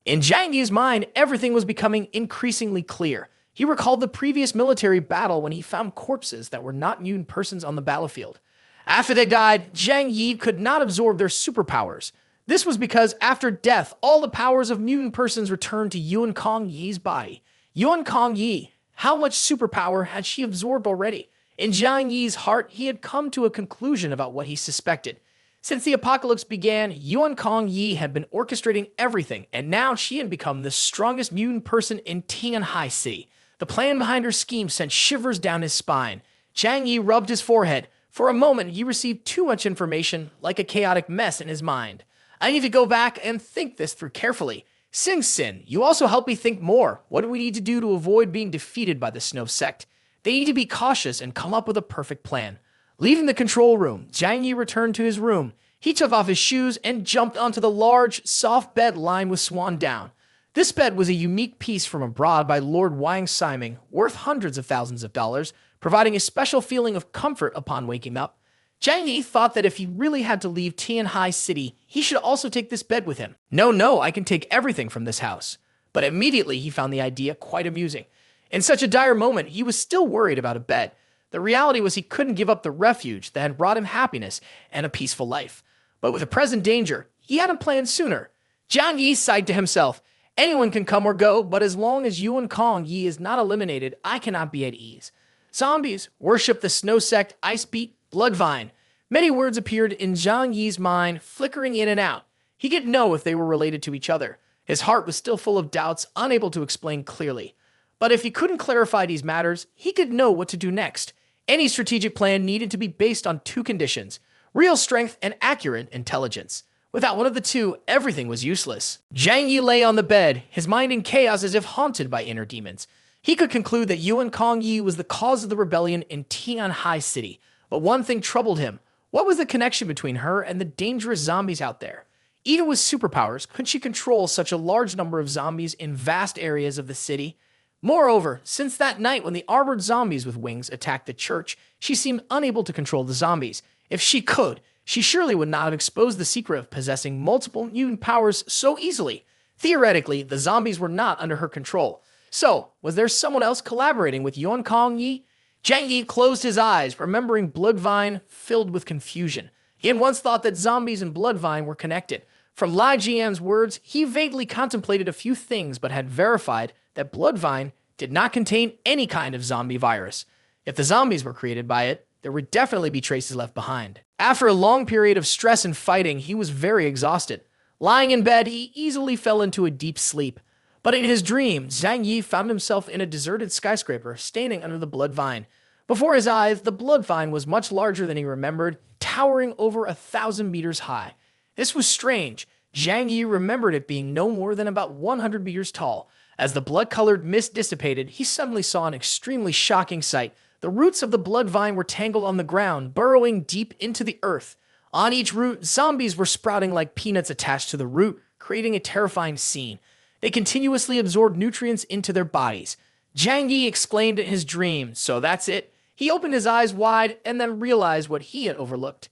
In Zhang Yi's mind, everything was becoming increasingly clear. He recalled the previous military battle when he found corpses that were not mutant persons on the battlefield. After they died, Zhang Yi could not absorb their superpowers. This was because after death, all the powers of mutant persons returned to Yuan Kong Yi's body. Yuan Kong Yi, how much superpower had she absorbed already? In Zhang Yi's heart, he had come to a conclusion about what he suspected. Since the apocalypse began, Yuan Kong Yi had been orchestrating everything, and now she had become the strongest mutant person in Tianhai City. The plan behind her scheme sent shivers down his spine. Zhang Yi rubbed his forehead. For a moment, he received too much information, like a chaotic mess in his mind. I need to go back and think this through carefully. Sing Sin, you also help me think more. What do we need to do to avoid being defeated by the Snow Sect? They need to be cautious and come up with a perfect plan. Leaving the control room, Zhang Yi returned to his room. He took off his shoes and jumped onto the large, soft bed lined with swan down. This bed was a unique piece from abroad by Lord Wang Siming, worth hundreds of thousands of dollars, providing a special feeling of comfort upon waking up. Zhang Yi thought that if he really had to leave Tianhai City, he should also take this bed with him. No, I can take everything from this house. But immediately he found the idea quite amusing. In such a dire moment, he was still worried about a bed. The reality was he couldn't give up the refuge that had brought him happiness and a peaceful life. But with the present danger, he hadn't planned sooner. Zhang Yi sighed to himself. Anyone can come or go, but as long as Yuan Kong Yi is not eliminated, I cannot be at ease. Zombies worship the Snow Sect, Ice Beat, Bloodvine. Many words appeared in Zhang Yi's mind, flickering in and out. He could know if they were related to each other. His heart was still full of doubts, unable to explain clearly. But if he couldn't clarify these matters, he could know what to do next. Any strategic plan needed to be based on two conditions: real strength and accurate intelligence. Without one of the two, everything was useless. Zhang Yi lay on the bed, his mind in chaos as if haunted by inner demons. He could conclude that Yuan Kong Yi was the cause of the rebellion in Tianhai City. But one thing troubled him. What was the connection between her and the dangerous zombies out there? Even with superpowers, could she control such a large number of zombies in vast areas of the city? Moreover, since that night when the armored zombies with wings attacked the church, she seemed unable to control the zombies. If she could, she surely would not have exposed the secret of possessing multiple mutant powers so easily. Theoretically, the zombies were not under her control. So, was there someone else collaborating with Yuan Kong Yi? Zhang Yi closed his eyes, remembering Bloodvine, filled with confusion. He had once thought that zombies and Bloodvine were connected. From Lai Jian's words, he vaguely contemplated a few things but had verified that Bloodvine did not contain any kind of zombie virus. If the zombies were created by it, there would definitely be traces left behind. After a long period of stress and fighting, he was very exhausted. Lying in bed, he easily fell into a deep sleep. But in his dream, Zhang Yi found himself in a deserted skyscraper, standing under the Bloodvine. Before his eyes, the Bloodvine was much larger than he remembered, towering over 1,000 meters high. This was strange. Zhang Yi remembered it being no more than about 100 meters tall. As the blood-colored mist dissipated, he suddenly saw an extremely shocking sight. The roots of the Bloodvine were tangled on the ground, burrowing deep into the earth. On each root, zombies were sprouting like peanuts attached to the root, creating a terrifying scene. They continuously absorbed nutrients into their bodies. Zhang Yi exclaimed in his dream, "So that's it." He opened his eyes wide and then realized what he had overlooked.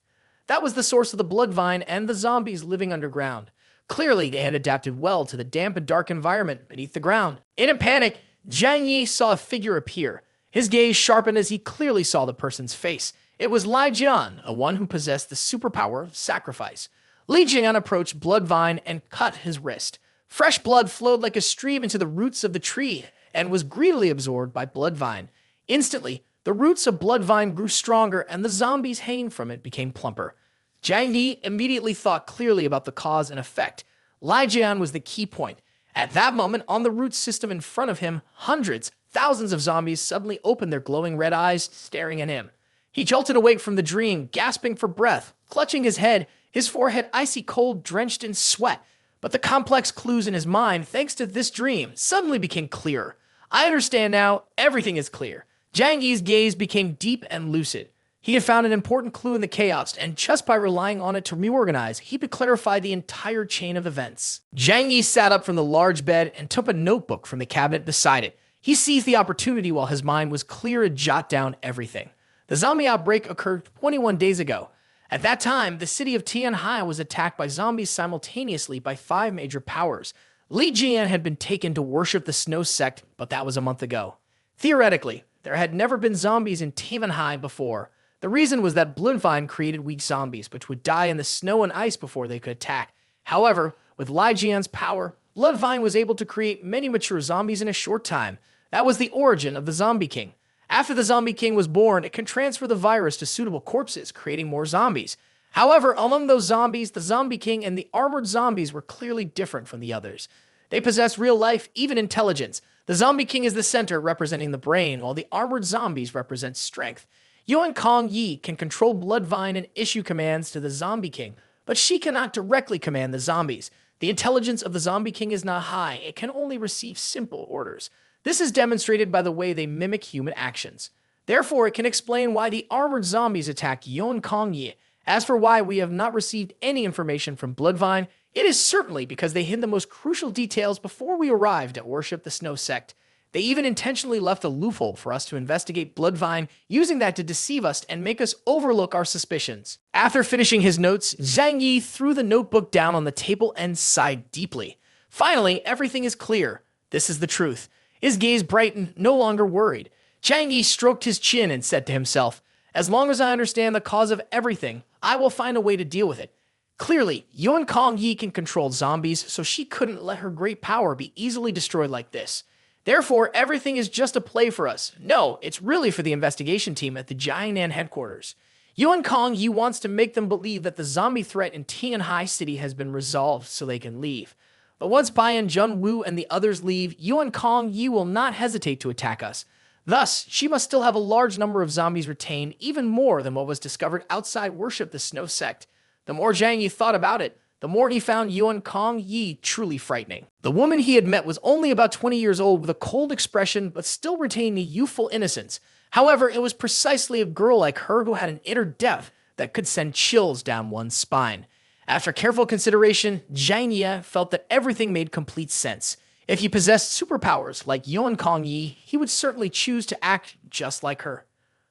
That was the source of the Bloodvine and the zombies living underground. Clearly, they had adapted well to the damp and dark environment beneath the ground. In a panic, Zhang Yi saw a figure appear. His gaze sharpened as he clearly saw the person's face. It was Lai Jian, a one who possessed the superpower of sacrifice. Li Jian approached Bloodvine and cut his wrist. Fresh blood flowed like a stream into the roots of the tree and was greedily absorbed by Bloodvine. Instantly, the roots of Bloodvine grew stronger and the zombies hanging from it became plumper. Zhang Yi immediately thought clearly about the cause and effect. Lai Jian was the key point. At that moment, on the root system in front of him, hundreds, thousands of zombies suddenly opened their glowing red eyes, staring at him. He jolted awake from the dream, gasping for breath, clutching his head, his forehead icy cold, drenched in sweat. But the complex clues in his mind, thanks to this dream, suddenly became clearer. I understand now, everything is clear. Zhang Yi's gaze became deep and lucid. He had found an important clue in the chaos, and just by relying on it to reorganize, he could clarify the entire chain of events. Zhang Yi sat up from the large bed and took a notebook from the cabinet beside it. He seized the opportunity while his mind was clear to jot down everything. The zombie outbreak occurred 21 days ago. At that time, the city of Tianhai was attacked by zombies simultaneously by 5 major powers. Li Jian had been taken to worship the Snow Sect, but that was a month ago. Theoretically, there had never been zombies in Tianhai before. The reason was that Bloodvine created weak zombies, which would die in the snow and ice before they could attack. However, with Li Jian's power, Bloodvine was able to create many mature zombies in a short time. That was the origin of the Zombie King. After the Zombie King was born, it can transfer the virus to suitable corpses, creating more zombies. However, among those zombies, the Zombie King and the armored zombies were clearly different from the others. They possess real life, even intelligence. The Zombie King is the center, representing the brain, while the armored zombies represent strength. Yuan Kong Yi can control Bloodvine and issue commands to the Zombie King, but she cannot directly command the zombies. The intelligence of the Zombie King is not high. It can only receive simple orders. This is demonstrated by the way they mimic human actions. Therefore, it can explain why the armored zombies attack Yuan Kong Yi. As for why we have not received any information from Bloodvine, it is certainly because they hid the most crucial details before we arrived at Worship the Snow Sect. They even intentionally left a loophole for us to investigate Bloodvine, using that to deceive us and make us overlook our suspicions. After finishing his notes, Zhang Yi threw the notebook down on the table and sighed deeply. Finally, everything is clear. This is the truth. His gaze brightened, no longer worried. Zhang Yi stroked his chin and said to himself, "As long as I understand the cause of everything, I will find a way to deal with it." Clearly, Yuan Kong Yi can control zombies, so she couldn't let her great power be easily destroyed like this. Therefore, everything is just a play for us. No, it's really for the investigation team at the Jiangnan headquarters. Yuan Kong Yi wants to make them believe that the zombie threat in Tianhai City has been resolved so they can leave. But once Bai and Jun Wu and the others leave, Yuan Kong Yi will not hesitate to attack us. Thus, she must still have a large number of zombies retained, even more than what was discovered outside Worship the Snow Sect. The more Zhang Yi thought about it, the more he found Yuan Kong Yi truly frightening. The woman he had met was only about 20 years old with a cold expression but still retained a youthful innocence. However, it was precisely a girl like her who had an inner depth that could send chills down one's spine. After careful consideration, Zhang Yi felt that everything made complete sense. If he possessed superpowers like Yuan Kong Yi, he would certainly choose to act just like her.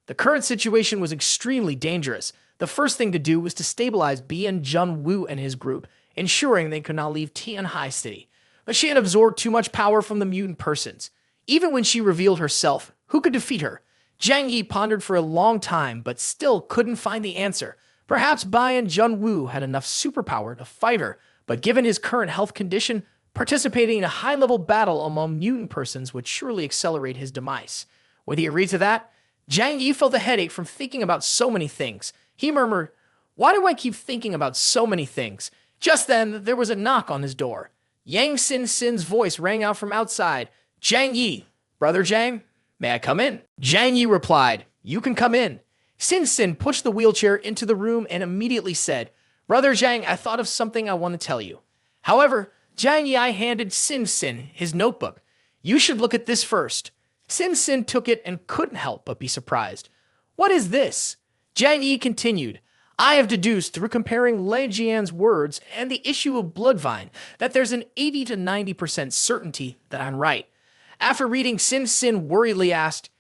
The current situation was extremely dangerous. The first thing to do was to stabilize Bi and Jun Wu and his group, ensuring they could not leave Tianhai City. But she had absorbed too much power from the mutant persons. Even when she revealed herself, who could defeat her? Zhang Yi pondered for a long time, but still couldn't find the answer. Perhaps Bai and Jun Wu had enough superpower to fight her, but given his current health condition, participating in a high-level battle among mutant persons would surely accelerate his demise. Would he agree to that? Zhang Yi felt a headache from thinking about so many things. He murmured, "Why do I keep thinking about so many things?" Just then, there was a knock on his door. Yang Sin-Sin's voice rang out from outside. "Zhang Yi, Brother Zhang, may I come in?" Zhang Yi replied, "You can come in." Sin-Sin pushed the wheelchair into the room and immediately said, "Brother Zhang, I thought of something I want to tell you." However, Zhang Yi handed Sin-Sin his notebook. "You should look at this first." Sin-Sin took it and couldn't help but be surprised. "What is this?" Zhang Yi continued, "I have deduced through comparing Lei Jian's words and the issue of Bloodvine that there's an 80 to 90% certainty that I'm right." After reading, Sin-Sin worriedly asked,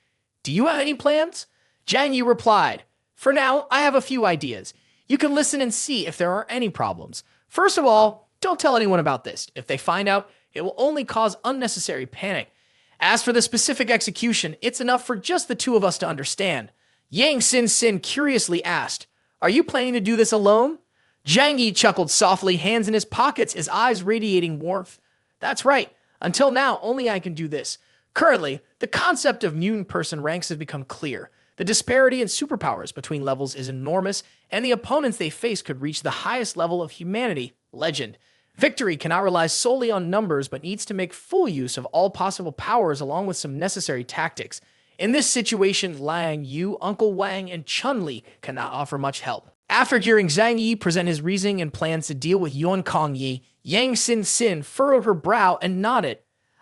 "Do you have any plans?" Zhang Yi replied, "For now, I have a few ideas. You can listen and see if there are any problems. First of all, don't tell anyone about this. If they find out, it will only cause unnecessary panic. As for the specific execution, it's enough for just the two of us to understand." Yang Sin-Sin curiously asked, "Are you planning to do this alone?" Zhang Yi chuckled softly, hands in his pockets, his eyes radiating warmth. "That's right. Until now, only I can do this. Currently, the concept of mutant person ranks has become clear. The disparity in superpowers between levels is enormous, and the opponents they face could reach the highest level of humanity, legend. Victory cannot rely solely on numbers, but needs to make full use of all possible powers along with some necessary tactics. In this situation, Liang Yu, Uncle Wang, and Chun-Li cannot offer much help." After hearing Zhang Yi present his reasoning and plans to deal with Yuan Kong Yi, Yang Sin-Sin furrowed her brow and nodded.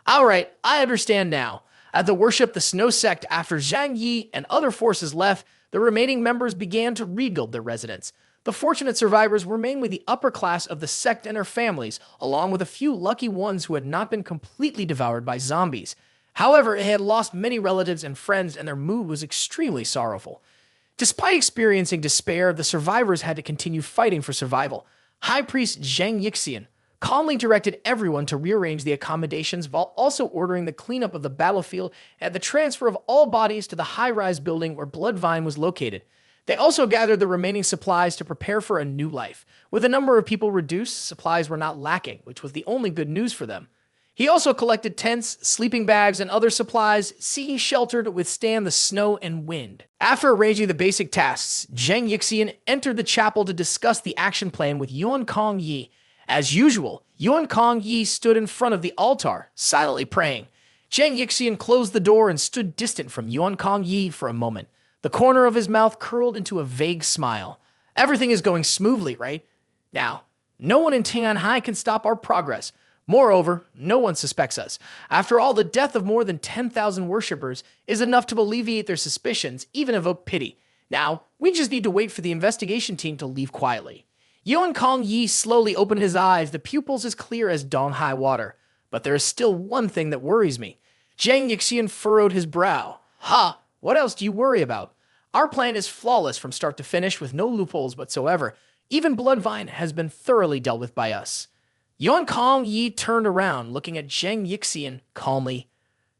"All right, I understand now." At the Worship the Snow Sect, after Zhang Yi and other forces left, the remaining members began to rebuild their residence. The fortunate survivors were mainly the upper class of the sect and their families, along with a few lucky ones who had not been completely devoured by zombies. However, it had lost many relatives and friends, and their mood was extremely sorrowful. Despite experiencing despair, the survivors had to continue fighting for survival. High Priest Zhang Yixian, calmly directed everyone to rearrange the accommodations while also ordering the cleanup of the battlefield and the transfer of all bodies to the high-rise building where Bloodvine was located. They also gathered the remaining supplies to prepare for a new life. With the number of people reduced, supplies were not lacking, which was the only good news for them. He also collected tents, sleeping bags, and other supplies, seeking shelter to withstand the snow and wind. After arranging the basic tasks, Zhang Yi entered the chapel to discuss the action plan with Yuan Kong Yi. As usual, Yuan Kong Yi stood in front of the altar, silently praying. Zhang Yi closed the door and stood distant from Yuan Kong Yi for a moment. The corner of his mouth curled into a vague smile. Everything is going smoothly, right? Now, no one in Tianhai can stop our progress. Moreover, no one suspects us. After all, the death of more than 10,000 worshippers is enough to alleviate their suspicions, even evoke pity. Now, we just need to wait for the investigation team to leave quietly. Yuan Kong Yi slowly opened his eyes, the pupils as clear as dawn-high water. But there is still one thing that worries me. Zhang Yi furrowed his brow. Ha! What else do you worry about? Our plan is flawless from start to finish with no loopholes whatsoever. Even Bloodvine has been thoroughly dealt with by us. Yuan Kong Yi turned around, looking at Zhang Yi calmly.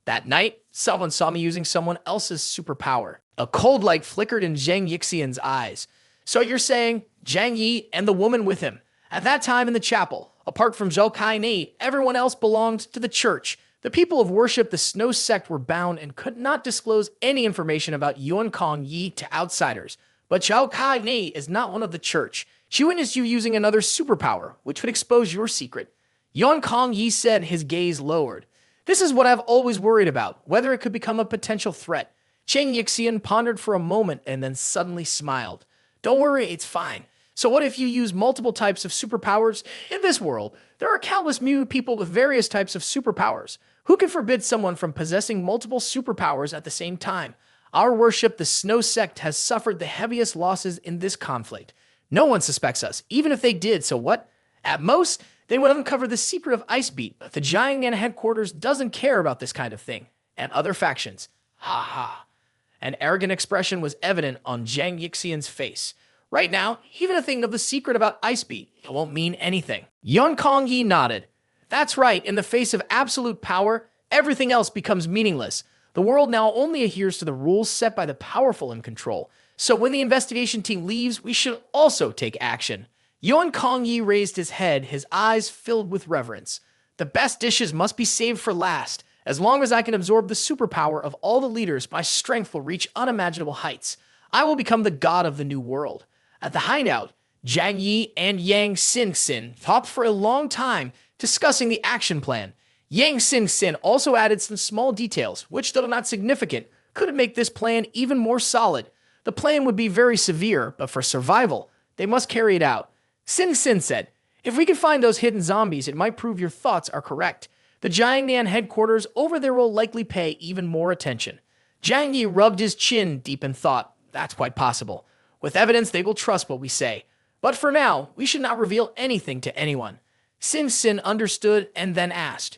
That night, someone saw me using someone else's superpower. A cold light flickered in Zhang Yixian's eyes. So you're saying Zhang Yi and the woman with him. At that time in the chapel, apart from Zhou Kai Ni, everyone else belonged to the church. The people of worship, the Snow Sect, were bound and could not disclose any information about Yuan Kong Yi to outsiders. But Zhou Kai Ni is not one of the church. She witnessed you using another superpower, which would expose your secret. Yuan Kong Yi said, his gaze lowered. This is what I've always worried about, whether it could become a potential threat. Zhang Yixian pondered for a moment and then suddenly smiled. Don't worry, it's fine. So what if you use multiple types of superpowers? In this world, there are countless new people with various types of superpowers. Who can forbid someone from possessing multiple superpowers at the same time? Our worship, the Snow Sect, has suffered the heaviest losses in this conflict. No one suspects us, even if they did, so what? At most, they would uncover the secret of Icebeat, but the Jang headquarters doesn't care about this kind of thing. And other factions. Ha ha. An arrogant expression was evident on Zhang Yixian's face. Right now, even a thing of the secret about Icebeat, it won't mean anything. Yuan Kong Yi nodded. That's right, in the face of absolute power, everything else becomes meaningless. The world now only adheres to the rules set by the powerful in control. So when the investigation team leaves, we should also take action. Yuan Kong Yi raised his head, his eyes filled with reverence. The best dishes must be saved for last. As long as I can absorb the superpower of all the leaders, my strength will reach unimaginable heights. I will become the god of the new world. At the hideout, Zhang Yi and Yang Xin talked for a long time, discussing the action plan. Yang Xin also added some small details, which, though not significant, could make this plan even more solid. The plan would be very severe, but for survival, they must carry it out. Xin said, if we can find those hidden zombies, it might prove your thoughts are correct. The Jiangnan headquarters over there will likely pay even more attention. Zhang Yi rubbed his chin deep in thought. That's quite possible. With evidence, they will trust what we say. But for now, we should not reveal anything to anyone. Xin understood and then asked,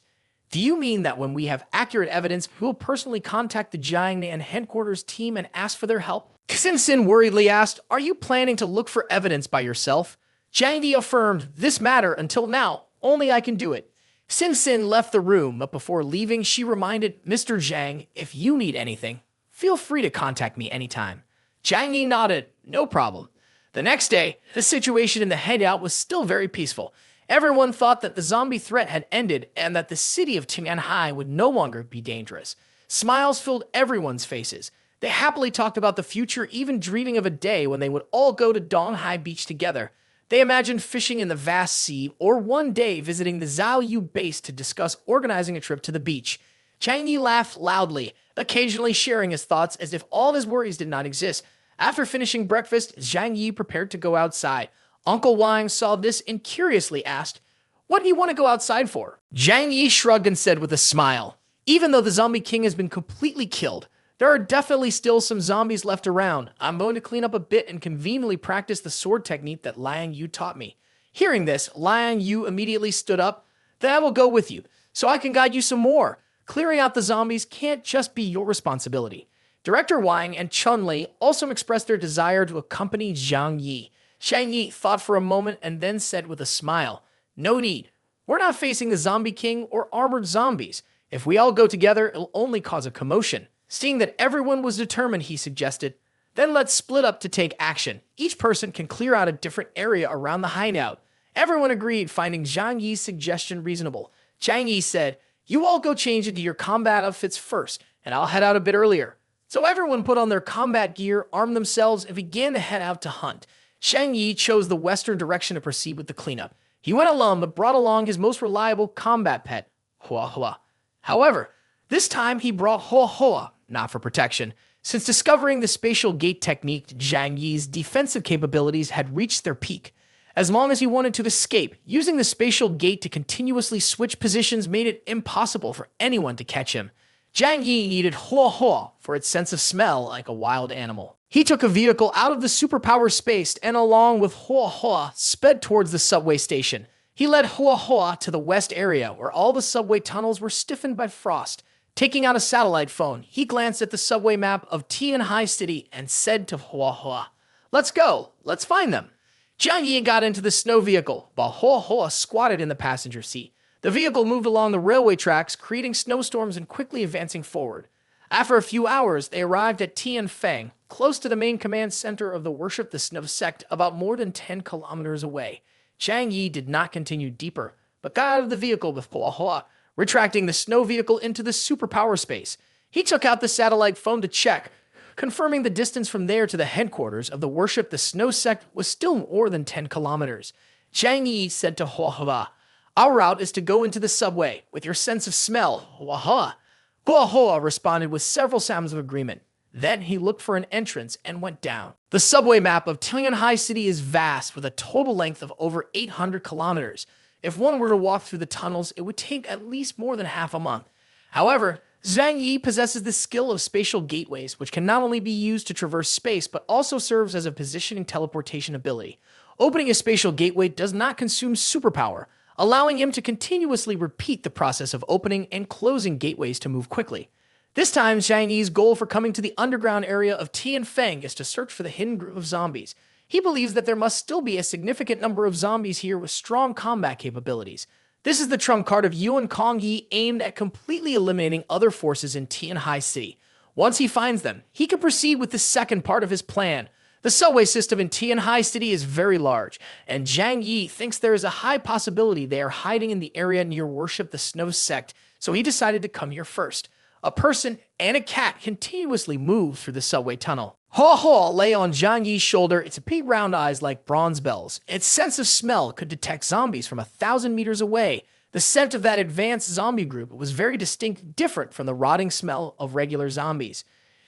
do you mean that when we have accurate evidence, we will personally contact the Jiangnan headquarters team and ask for their help? Xin worriedly asked, are you planning to look for evidence by yourself? Zhang Yi affirmed, this matter, until now, only I can do it. Xin left the room, but before leaving, she reminded Mr. Zhang, if you need anything, feel free to contact me anytime. Zhang Yi nodded, no problem. The next day, the situation in the hideout was still very peaceful. Everyone thought that the zombie threat had ended and that the city of Tianhai would no longer be dangerous. Smiles filled everyone's faces. They happily talked about the future, even dreaming of a day when they would all go to Donghai Beach together. They imagined fishing in the vast sea or one day visiting the Zhao Yu base to discuss organizing a trip to the beach. Zhang Yi laughed loudly, occasionally sharing his thoughts as if all his worries did not exist. After finishing breakfast, Zhang Yi prepared to go outside. Uncle Wang saw this and curiously asked, what do you want to go outside for? Zhang Yi shrugged and said with a smile, even though the zombie king has been completely killed, there are definitely still some zombies left around. I'm going to clean up a bit and conveniently practice the sword technique that Liang Yu taught me. Hearing this, Liang Yu immediately stood up. Then I will go with you, so I can guide you some more. Clearing out the zombies can't just be your responsibility. Director Wang and Chun-Li also expressed their desire to accompany Zhang Yi. Zhang Yi thought for a moment and then said with a smile, no need. We're not facing the Zombie King or armored zombies. If we all go together, it'll only cause a commotion. Seeing that everyone was determined, he suggested, then let's split up to take action. Each person can clear out a different area around the hideout. Everyone agreed, finding Zhang Yi's suggestion reasonable. Zhang Yi said, you all go change into your combat outfits first, and I'll head out a bit earlier. So everyone put on their combat gear, armed themselves, and began to head out to hunt. Zhang Yi chose the western direction to proceed with the cleanup. He went alone, but brought along his most reliable combat pet, Hua Hua. However, this time he brought Hua Hua, not for protection. Since discovering the spatial gate technique, Zhang Yi's defensive capabilities had reached their peak. As long as he wanted to escape, using the spatial gate to continuously switch positions made it impossible for anyone to catch him. Zhang Yi needed Hua Hua for its sense of smell like a wild animal. He took a vehicle out of the superpower space and along with Hua Hua sped towards the subway station. He led Hua Hua to the west area where all the subway tunnels were stiffened by frost. Taking out a satellite phone, he glanced at the subway map of Tianhai City and said to Hua Hua, let's go, let's find them. Zhang Yi got into the snow vehicle, while Hua Hua squatted in the passenger seat. The vehicle moved along the railway tracks, creating snowstorms and quickly advancing forward. After a few hours, they arrived at Tianfeng, close to the main command center of the Worship the Snow Sect, about more than 10 kilometers away. Zhang Yi did not continue deeper, but got out of the vehicle with Hua Hua, retracting the snow vehicle into the superpower space. He took out the satellite phone to check, confirming the distance from there to the headquarters of the Worship the Snow Sect was still more than 10 kilometers. Zhang Yi said to Hua Hua, our route is to go into the subway with your sense of smell, Hua Hua. Hua Hua responded with several sounds of agreement. Then he looked for an entrance and went down. The subway map of Tianhai City is vast with a total length of over 800 kilometers. If one were to walk through the tunnels, it would take at least more than half a month. However, Zhang Yi possesses the skill of spatial gateways, which can not only be used to traverse space, but also serves as a positioning teleportation ability. Opening a spatial gateway does not consume superpower, allowing him to continuously repeat the process of opening and closing gateways to move quickly. This time, Zhang Yi's goal for coming to the underground area of Tianfeng is to search for the hidden group of zombies. He believes that there must still be a significant number of zombies here with strong combat capabilities. This is the trump card of Yuan Kong Yi aimed at completely eliminating other forces in Tianhai City. Once he finds them, he can proceed with the second part of his plan. The subway system in Tianhai City is very large, and Zhang Yi thinks there is a high possibility they are hiding in the area near Worship the Snow Sect, so he decided to come here first. A person and a cat continuously moved through the subway tunnel. Hua Hua lay on Zhang Yi's shoulder, its big round eyes like bronze bells. Its sense of smell could detect zombies from 1,000 meters away. The scent of that advanced zombie group was very distinct, different from the rotting smell of regular zombies.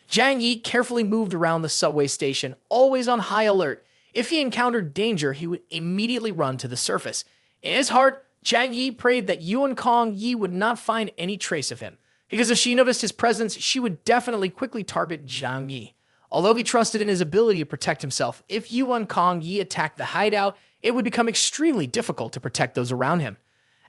Zhang Yi carefully moved around the subway station, always on high alert. If he encountered danger, he would immediately run to the surface. In his heart, Zhang Yi prayed that Yuan Kong Yi would not find any trace of him, because if she noticed his presence, she would definitely quickly target Zhang Yi. Although he trusted in his ability to protect himself, if Yuan Kong Yi attacked the hideout, it would become extremely difficult to protect those around him.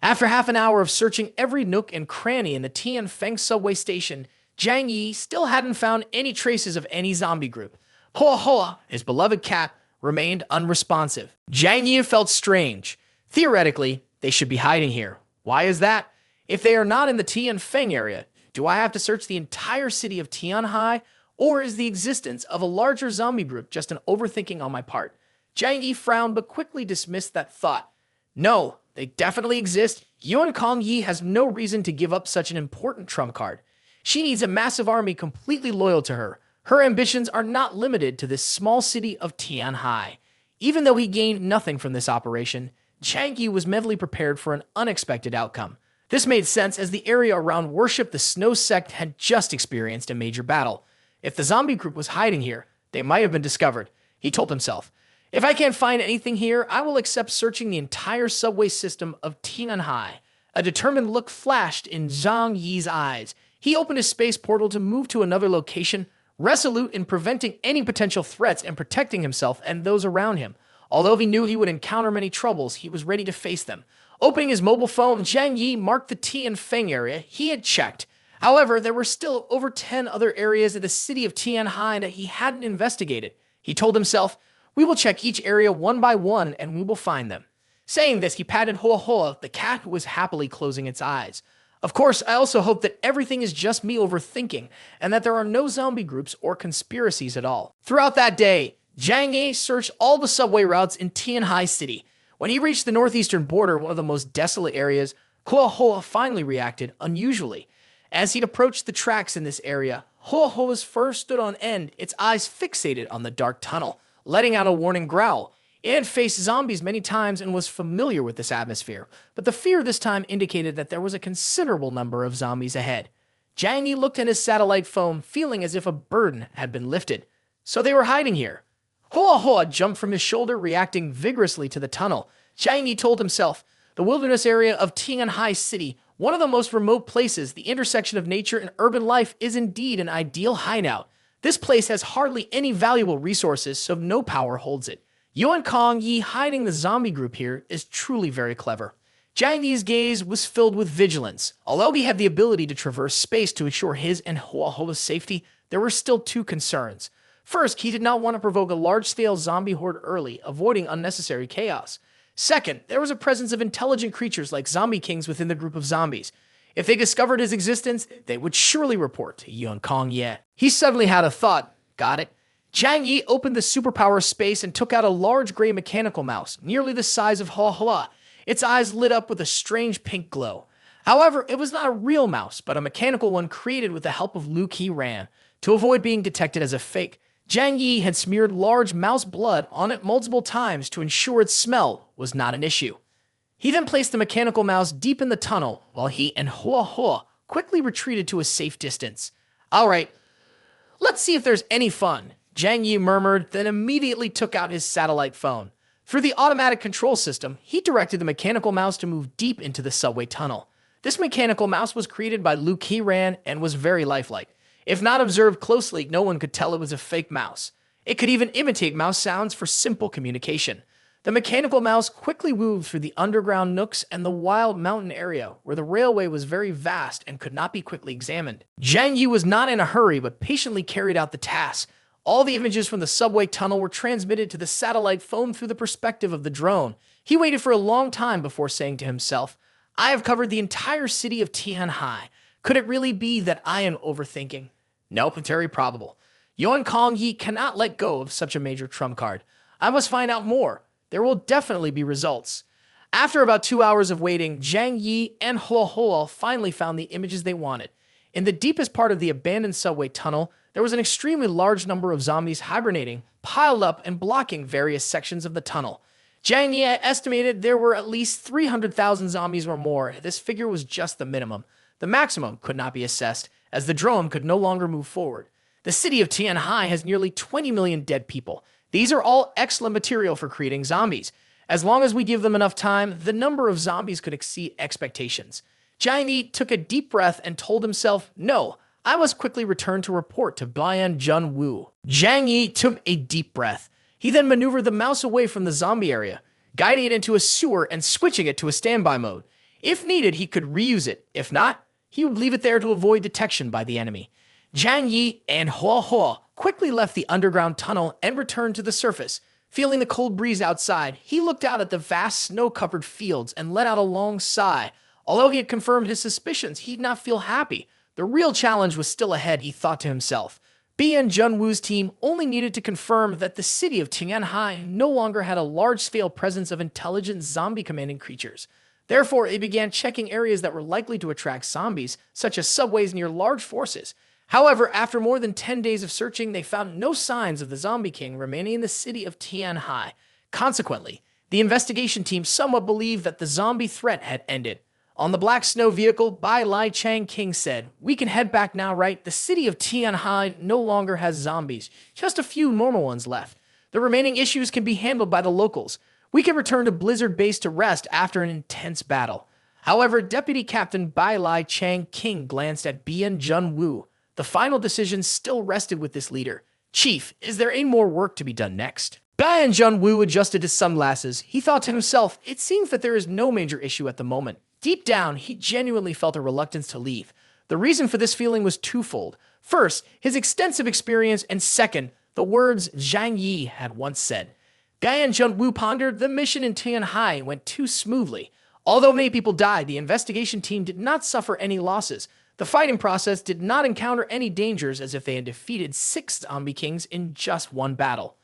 After half an hour of searching every nook and cranny in the Tianfeng subway station, Zhang Yi still hadn't found any traces of any zombie group. Hua Hua, his beloved cat, remained unresponsive. Zhang Yi felt strange. Theoretically, they should be hiding here. Why is that? If they are not in the Tianfeng area, do I have to search the entire city of Tianhai, or is the existence of a larger zombie group just an overthinking on my part? Zhang Yi frowned but quickly dismissed that thought. No, they definitely exist. Yuan Kong Yi has no reason to give up such an important trump card. She needs a massive army completely loyal to her. Her ambitions are not limited to this small city of Tianhai. Even though he gained nothing from this operation, Zhang Yi was mentally prepared for an unexpected outcome. This made sense as the area around Worship the Snow Sect had just experienced a major battle. If the zombie group was hiding here, they might have been discovered. He told himself, if I can't find anything here, I will accept searching the entire subway system of Tianhai. A determined look flashed in Zhang Yi's eyes. He opened his space portal to move to another location, resolute in preventing any potential threats and protecting himself and those around him. Although he knew he would encounter many troubles, he was ready to face them. Opening his mobile phone, Zhang Yi marked the Tianfeng area he had checked. However, there were still over 10 other areas of the city of Tianhai that he hadn't investigated. He told himself, we will check each area one by one and we will find them. Saying this, he patted Hoa Hoa, the cat who was happily closing its eyes. Of course, I also hope that everything is just me overthinking, and that there are no zombie groups or conspiracies at all. Throughout that day, Zhang Yi searched all the subway routes in Tianhai City. When he reached the northeastern border, one of the most desolate areas, Hoa Hoa finally reacted unusually. As he'd approached the tracks in this area, Hoa Hoa's fur stood on end, its eyes fixated on the dark tunnel, letting out a warning growl. It had faced zombies many times and was familiar with this atmosphere, but the fear this time indicated that there was a considerable number of zombies ahead. Jang Yi looked at his satellite phone, feeling as if a burden had been lifted. So they were hiding here. Hoa Hoa jumped from his shoulder, reacting vigorously to the tunnel. Zhang Yi told himself, the wilderness area of Tianhai City, one of the most remote places, the intersection of nature and urban life, is indeed an ideal hideout. This place has hardly any valuable resources, so no power holds it. Yuan Kong Yi hiding the zombie group here is truly very clever. Zhang Yi's gaze was filled with vigilance. Although he had the ability to traverse space to ensure his and Hoa Hoa's safety, there were still two concerns. First, he did not want to provoke a large-scale zombie horde early, avoiding unnecessary chaos. Second, there was a presence of intelligent creatures like zombie kings within the group of zombies. If they discovered his existence, they would surely report to Yuan Kong Yi. He suddenly had a thought. Got it. Zhang Yi opened the superpower space and took out a large gray mechanical mouse, nearly the size of Hoa Hoa. Its eyes lit up with a strange pink glow. However, it was not a real mouse, but a mechanical one created with the help of Liu Qiran. To avoid being detected as a fake, Zhang Yi had smeared large mouse blood on it multiple times to ensure its smell was not an issue. He then placed the mechanical mouse deep in the tunnel, while he and Hoa Hoa quickly retreated to a safe distance. All right, let's see if there's any fun, Zhang Yi murmured, then immediately took out his satellite phone. Through the automatic control system, he directed the mechanical mouse to move deep into the subway tunnel. This mechanical mouse was created by Liu Qiran and was very lifelike. If not observed closely, no one could tell it was a fake mouse. It could even imitate mouse sounds for simple communication. The mechanical mouse quickly moved through the underground nooks and the wild mountain area, where the railway was very vast and could not be quickly examined. Zhang Yi was not in a hurry, but patiently carried out the task. All the images from the subway tunnel were transmitted to the satellite phone through the perspective of the drone. He waited for a long time before saying to himself, I have covered the entire city of Tianhai. Could it really be that I am overthinking? Nope, it's very probable. Yuan Kong Yi cannot let go of such a major trump card. I must find out more. There will definitely be results. After about 2 hours of waiting, Zhang Yi and Hoa Hoa finally found the images they wanted. In the deepest part of the abandoned subway tunnel, there was an extremely large number of zombies hibernating, piled up and blocking various sections of the tunnel. Zhang Yi estimated there were at least 300,000 zombies or more. This figure was just the minimum. The maximum could not be assessed, as the drone could no longer move forward. The city of Tianhai has nearly 20 million dead people. These are all excellent material for creating zombies. As long as we give them enough time, the number of zombies could exceed expectations. Zhang Yi took a deep breath and told himself, no, I must quickly return to report to Bian Junwu. Zhang Yi took a deep breath. He then maneuvered the mouse away from the zombie area, guiding it into a sewer and switching it to a standby mode. If needed, he could reuse it. If not, he would leave it there to avoid detection by the enemy. Zhang Yi and Hoa Hoa quickly left the underground tunnel and returned to the surface. Feeling the cold breeze outside, he looked out at the vast snow-covered fields and let out a long sigh. Although he had confirmed his suspicions, he did not feel happy. The real challenge was still ahead, he thought to himself. Bian Junwu's team only needed to confirm that the city of Tianhai no longer had a large-scale presence of intelligent zombie-commanding creatures. Therefore, it began checking areas that were likely to attract zombies, such as subways near large forces. However, after more than 10 days of searching, they found no signs of the Zombie King remaining in the city of Tianhai. Consequently, the investigation team somewhat believed that the zombie threat had ended. On the black snow vehicle, Bai Lai Chang King said, "We can head back now, right? The city of Tianhai no longer has zombies, just a few normal ones left. The remaining issues can be handled by the locals. We can return to Blizzard Base to rest after an intense battle." However, Deputy Captain Bai Lai Chang King glanced at Bian Junwu. The final decision still rested with this leader. "Chief, is there any more work to be done next?" Bian Junwu adjusted his sunglasses. He thought to himself, it seems that there is no major issue at the moment. Deep down, he genuinely felt a reluctance to leave. The reason for this feeling was twofold. First, his extensive experience, and second, the words Zhang Yi had once said. Guy and Junwoo pondered. The mission in Tianhai went too smoothly. Although many people died, the investigation team did not suffer any losses. The fighting process did not encounter any dangers, as if they had defeated 6 zombie kings in just one battle.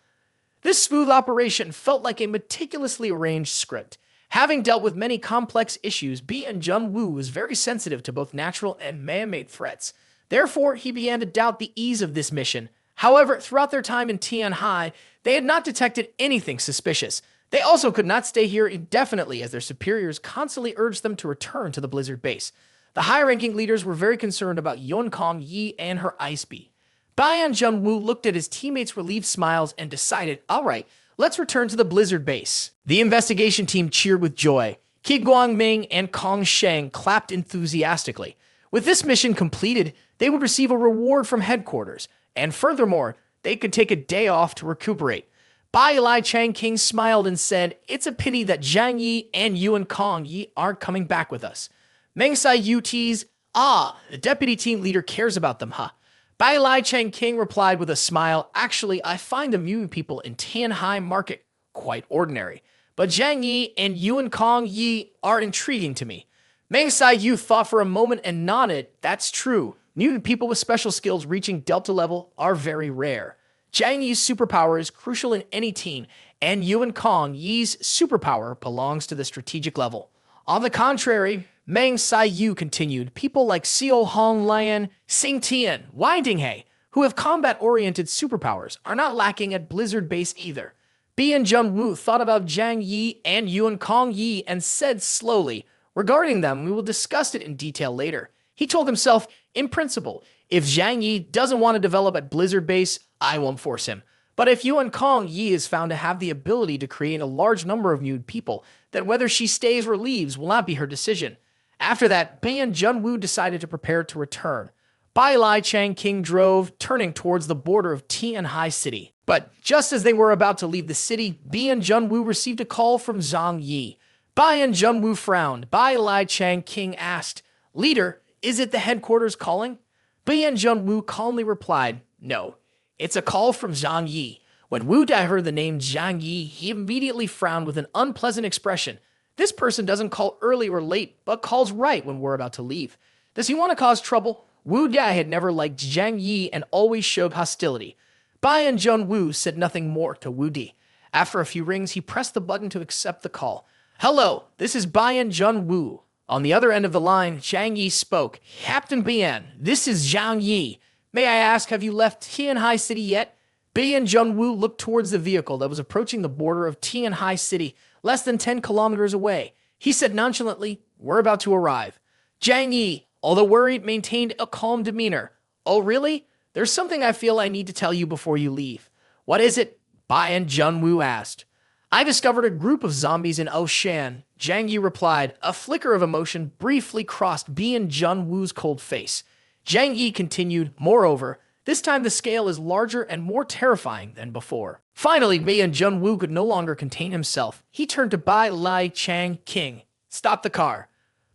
This smooth operation felt like a meticulously arranged script. Having dealt with many complex issues, B and Junwoo was very sensitive to both natural and man-made threats. Therefore, he began to doubt the ease of this mission. However, throughout their time in Tianhai, they had not detected anything suspicious. They also could not stay here indefinitely, as their superiors constantly urged them to return to the Blizzard base. The high-ranking leaders were very concerned about Zhang Yi and her ice bee. Bai and Junwoo looked at his teammates' relieved smiles and decided, all right, let's return to the Blizzard base. The investigation team cheered with joy. Qi Guangming and Kong Sheng clapped enthusiastically. With this mission completed, they would receive a reward from headquarters, and furthermore, they could take a day off to recuperate. Bai Lai Chang King smiled and said, it's a pity that Zhang Yi and Yuan Kong Yi aren't coming back with us. Meng Sai Yu teased, the deputy team leader cares about them, huh? Bai Lai Chang King replied with a smile, actually, I find the Mu people in Tianhai Market quite ordinary, but Zhang Yi and Yuan Kong Yi are intriguing to me. Meng Sai Yu thought for a moment and nodded, that's true. Mutant people with special skills reaching Delta level are very rare. Zhang Yi's superpower is crucial in any team, and Yuan Kong Yi's superpower belongs to the strategic level. On the contrary, Meng Sai Yu continued, people like Xiao Hong Lian, Xing Tian, Wai Dinghe, who have combat-oriented superpowers, are not lacking at Blizzard base either. B and Junwoo thought about Zhang Yi and Yuan Kong Yi and said slowly, regarding them, we will discuss it in detail later. He told himself, in principle, if Zhang Yi doesn't want to develop at Blizzard base, I won't force him. But if Yuan Kong Yi is found to have the ability to create a large number of mutant people, then whether she stays or leaves will not be her decision. After that, Bai and Junwoo decided to prepare to return. Bai Lai Chang King drove, turning towards the border of Tianhai City. But just as they were about to leave the city, Bai and Junwoo received a call from Zhang Yi. Bai and Junwoo frowned. Bai Lai Chang King asked, Leader, is it the headquarters calling? Bai and Junwoo calmly replied, no, it's a call from Zhang Yi. When Wu Dai heard the name Zhang Yi, he immediately frowned with an unpleasant expression. This person doesn't call early or late, but calls right when we're about to leave. Does he want to cause trouble? Wu Dai had never liked Zhang Yi and always showed hostility. Bai and Junwoo said nothing more to Wu Di. After a few rings, he pressed the button to accept the call. Hello, this is Bai and Junwoo. On the other end of the line, Zhang Yi spoke. Captain Bian, this is Zhang Yi. May I ask, have you left Tianhai City yet? Bai and Junwoo looked towards the vehicle that was approaching the border of Tianhai City, less than 10 kilometers away. He said nonchalantly, we're about to arrive. Zhang Yi, although worried, maintained a calm demeanor. Oh, really? There's something I feel I need to tell you before you leave. What is it? Bai and Junwoo asked. I discovered a group of zombies in Ocean. Zhang Yi replied. A flicker of emotion briefly crossed Bai and Junwoo's cold face. Zhang Yi continued, moreover, this time the scale is larger and more terrifying than before. Finally, Bai and Junwoo could no longer contain himself. He turned to Bai Lai Chang King. Stop the car.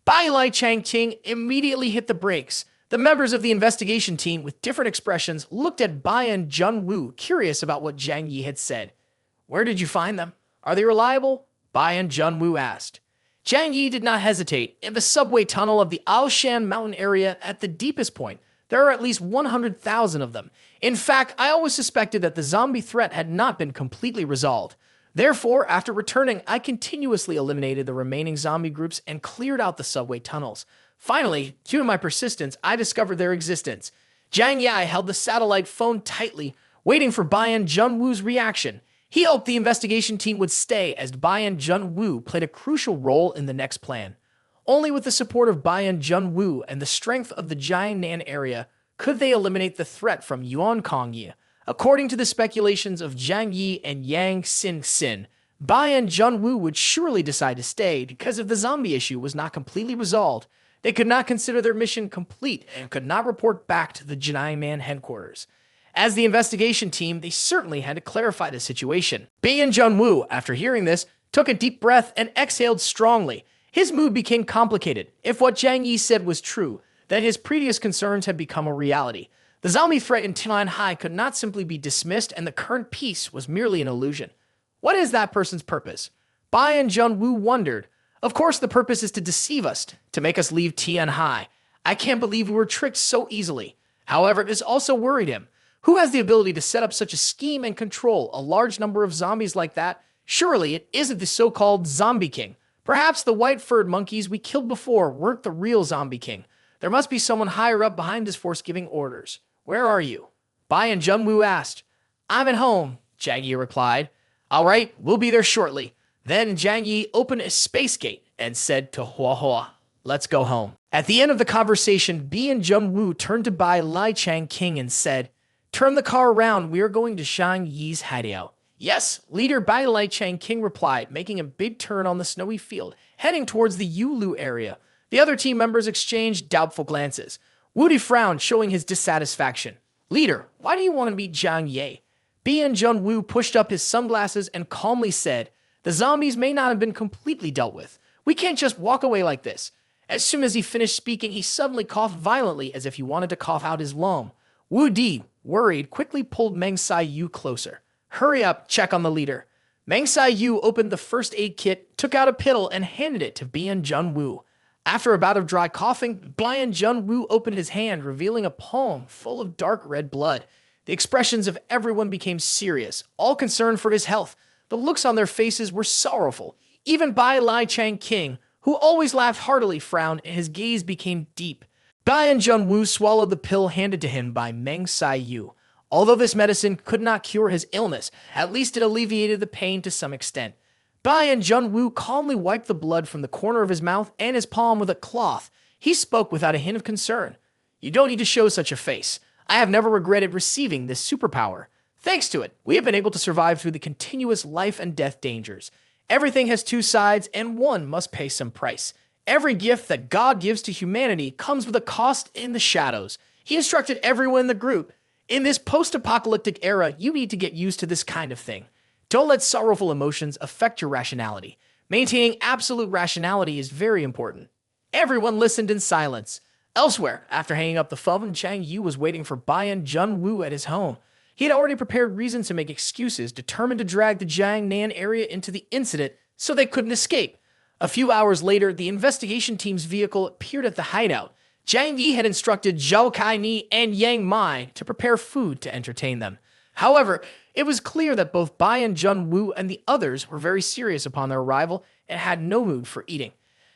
Bai Lai Chang King immediately hit the brakes. The members of the investigation team, with different expressions, looked at Bai and Junwoo, curious about what Zhang Yi had said. Where did you find them? Are they reliable? Bai and Junwoo asked. Zhang Yi did not hesitate. In the subway tunnel of the Aoshan mountain area at the deepest point, there are at least 100,000 of them. In fact, I always suspected that the zombie threat had not been completely resolved. Therefore, after returning, I continuously eliminated the remaining zombie groups and cleared out the subway tunnels. Finally, due to my persistence, I discovered their existence. Zhang Yi held the satellite phone tightly, waiting for Bai and Junwoo's reaction. He hoped the investigation team would stay, as Bai and Junwoo played a crucial role in the next plan. Only with the support of Bai and Junwoo and the strength of the Jiangnan area could they eliminate the threat from Yuan Kong Yi. According to the speculations of Zhang Yi and Yang Xin, Bai and Junwoo would surely decide to stay because if the zombie issue was not completely resolved, they could not consider their mission complete and could not report back to the Jiangnan headquarters. As the investigation team, they certainly had to clarify the situation. Bai and Junwoo, after hearing this, took a deep breath and exhaled strongly. His mood became complicated. If what Zhang Yi said was true, then his previous concerns had become a reality. The zombie threat in Tianhai could not simply be dismissed, and the current peace was merely an illusion. What is that person's purpose? Bai and Junwoo wondered. Of course the purpose is to deceive us, to make us leave Tianhai. I can't believe we were tricked so easily. However, this also worried him. Who has the ability to set up such a scheme and control a large number of zombies like that? Surely it isn't the so-called Zombie King. Perhaps the white-furred monkeys we killed before weren't the real Zombie King. There must be someone higher up behind his force giving orders. Where are you? Bai and Junwoo asked. I'm at home, Zhang Yi replied. All right, we'll be there shortly. Then Zhang Yi opened a space gate and said to Hua Hua, let's go home. At the end of the conversation, Bi and Junwoo turned to Bai Lai Chang King and said, turn the car around, we are going to Zhang Yi's hideout. Yes, leader Bai Lai Chang King replied, making a big turn on the snowy field, heading towards the Yulu area. The other team members exchanged doubtful glances. Woody frowned, showing his dissatisfaction. Leader, why do you want to meet Zhang Yi? Bi and Junwoo pushed up his sunglasses and calmly said, the zombies may not have been completely dealt with. We can't just walk away like this. As soon as he finished speaking, he suddenly coughed violently as if he wanted to cough out his lung. Wu Di, worried, quickly pulled Meng Sai Yu closer. Hurry up, check on the leader. Meng Sai Yu opened the first aid kit, took out a pill, and handed it to Bi and Junwoo. After a bout of dry coughing, Bai and Junwoo opened his hand, revealing a palm full of dark red blood. The expressions of everyone became serious, all concerned for his health. The looks on their faces were sorrowful. Even Bai Lai Chang King, who always laughed heartily, frowned, and his gaze became deep. Bai and Junwoo swallowed the pill handed to him by Meng Sai Yu. Although this medicine could not cure his illness, at least it alleviated the pain to some extent. Bai and Junwoo calmly wiped the blood from the corner of his mouth and his palm with a cloth. He spoke without a hint of concern. You don't need to show such a face. I have never regretted receiving this superpower. Thanks to it, we have been able to survive through the continuous life and death dangers. Everything has two sides, and one must pay some price. Every gift that God gives to humanity comes with a cost in the shadows. He instructed everyone in the group. In this post-apocalyptic era, you need to get used to this kind of thing. Don't let sorrowful emotions affect your rationality. Maintaining absolute rationality is very important. Everyone listened in silence. Elsewhere, after hanging up the phone, Zhang Yi was waiting for Bai and Junwoo at his home. He had already prepared reasons to make excuses, determined to drag the Jiangnan area into the incident so they couldn't escape. A few hours later, the investigation team's vehicle appeared at the hideout. Zhang Yi had instructed Zhao Kaini and Yang Mai to prepare food to entertain them. However, it was clear that both Bai and Junwoo and the others were very serious upon their arrival and had no mood for eating.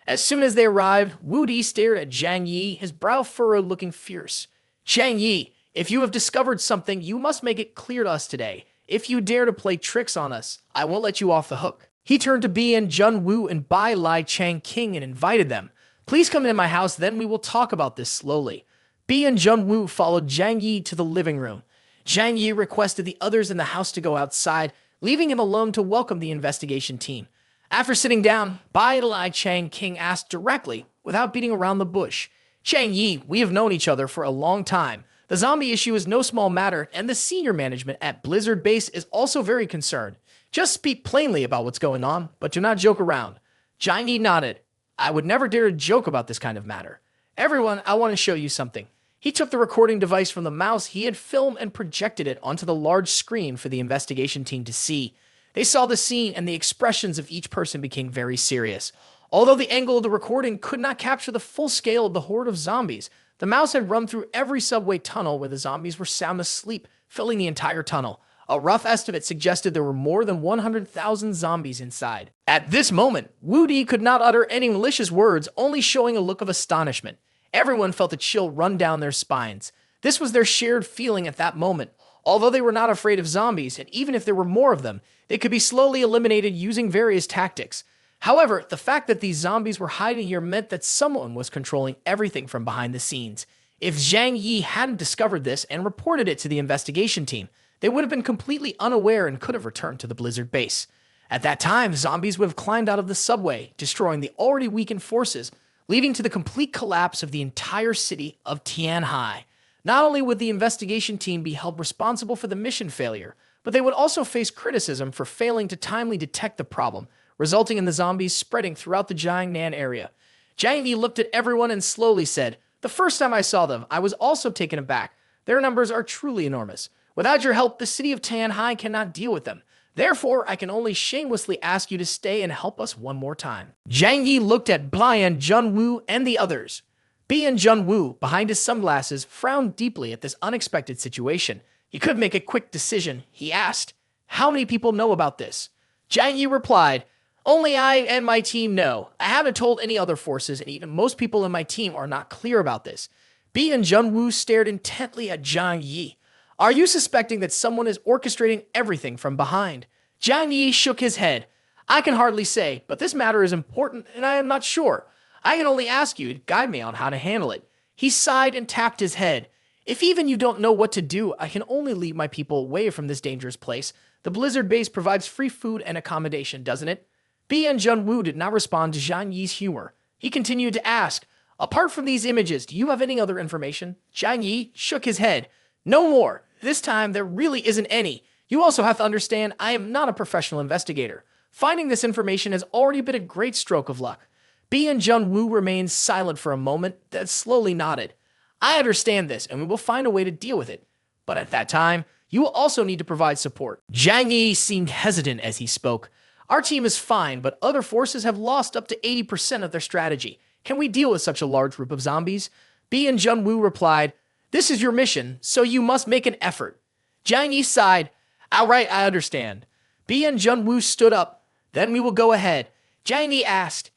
As soon as they arrived, Wu Di stared at Zhang Yi, his brow furrowed, looking fierce. Zhang Yi, if you have discovered something, you must make it clear to us today. If you dare to play tricks on us, I won't let you off the hook. He turned to Bi and Junwoo and Bai Lai Chang King and invited them. Please come into my house, then we will talk about this slowly. Bi and Junwoo followed Zhang Yi to the living room. Zhang Yi requested the others in the house to go outside, leaving him alone to welcome the investigation team. After sitting down, Bai Lai Chang King asked directly, without beating around the bush, Zhang Yi, we have known each other for a long time. The zombie issue is no small matter, and the senior management at Blizzard Base is also very concerned. Just speak plainly about what's going on, but do not joke around. Zhang Yi nodded. I would never dare to joke about this kind of matter. Everyone, I want to show you something. He took the recording device from the mouse he had filmed and projected it onto the large screen for the investigation team to see. They saw the scene and the expressions of each person became very serious. Although the angle of the recording could not capture the full scale of the horde of zombies, the mouse had run through every subway tunnel where the zombies were sound asleep, filling the entire tunnel. A rough estimate suggested there were more than 100,000 zombies inside. At this moment, Wu Di could not utter any malicious words, only showing a look of astonishment. Everyone felt a chill run down their spines. This was their shared feeling at that moment. Although they were not afraid of zombies, and even if there were more of them, they could be slowly eliminated using various tactics. However, the fact that these zombies were hiding here meant that someone was controlling everything from behind the scenes. If Zhang Yi hadn't discovered this and reported it to the investigation team, they would have been completely unaware and could have returned to the Blizzard base. At that time, zombies would have climbed out of the subway, destroying the already weakened forces, leading to the complete collapse of the entire city of Tianhai. Not only would the investigation team be held responsible for the mission failure, but they would also face criticism for failing to timely detect the problem, resulting in the zombies spreading throughout the Jiangnan area. Zhang Yi looked at everyone and slowly said, "The first time I saw them, I was also taken aback. Their numbers are truly enormous. Without your help, the city of Tianhai cannot deal with them. Therefore, I can only shamelessly ask you to stay and help us one more time. Zhang Yi looked at Bian Junwoo and the others. Bian Junwoo, behind his sunglasses, frowned deeply at this unexpected situation. He couldn't make a quick decision. He asked, "How many people know about this?" Zhang Yi replied, "Only I and my team know. I haven't told any other forces, and even most people in my team are not clear about this." Bian Junwoo stared intently at Zhang Yi. "Are you suspecting that someone is orchestrating everything from behind?" Zhang Yi shook his head. "I can hardly say, but this matter is important and I am not sure. I can only ask you to guide me on how to handle it." He sighed and tapped his head. "If even you don't know what to do, I can only lead my people away from this dangerous place. The Blizzard base provides free food and accommodation, doesn't it?" Bian Junwoo did not respond to Zhang Yi's humor. He continued to ask, "Apart from these images, do you have any other information?" Zhang Yi shook his head. "No more. This time, there really isn't any. You also have to understand, I am not a professional investigator. Finding this information has already been a great stroke of luck." Bian Junwoo remained silent for a moment, then slowly nodded. "I understand this, and we will find a way to deal with it. But at that time, you will also need to provide support." Zhang Yi seemed hesitant as he spoke. "Our team is fine, but other forces have lost up to 80% of their strategy. Can we deal with such a large group of zombies?" Bian Junwoo replied, "This is your mission, so you must make an effort." Zhang Yi sighed. "All right, I understand." Bian Junwoo stood up. "Then we will go ahead." Zhang Yi asked,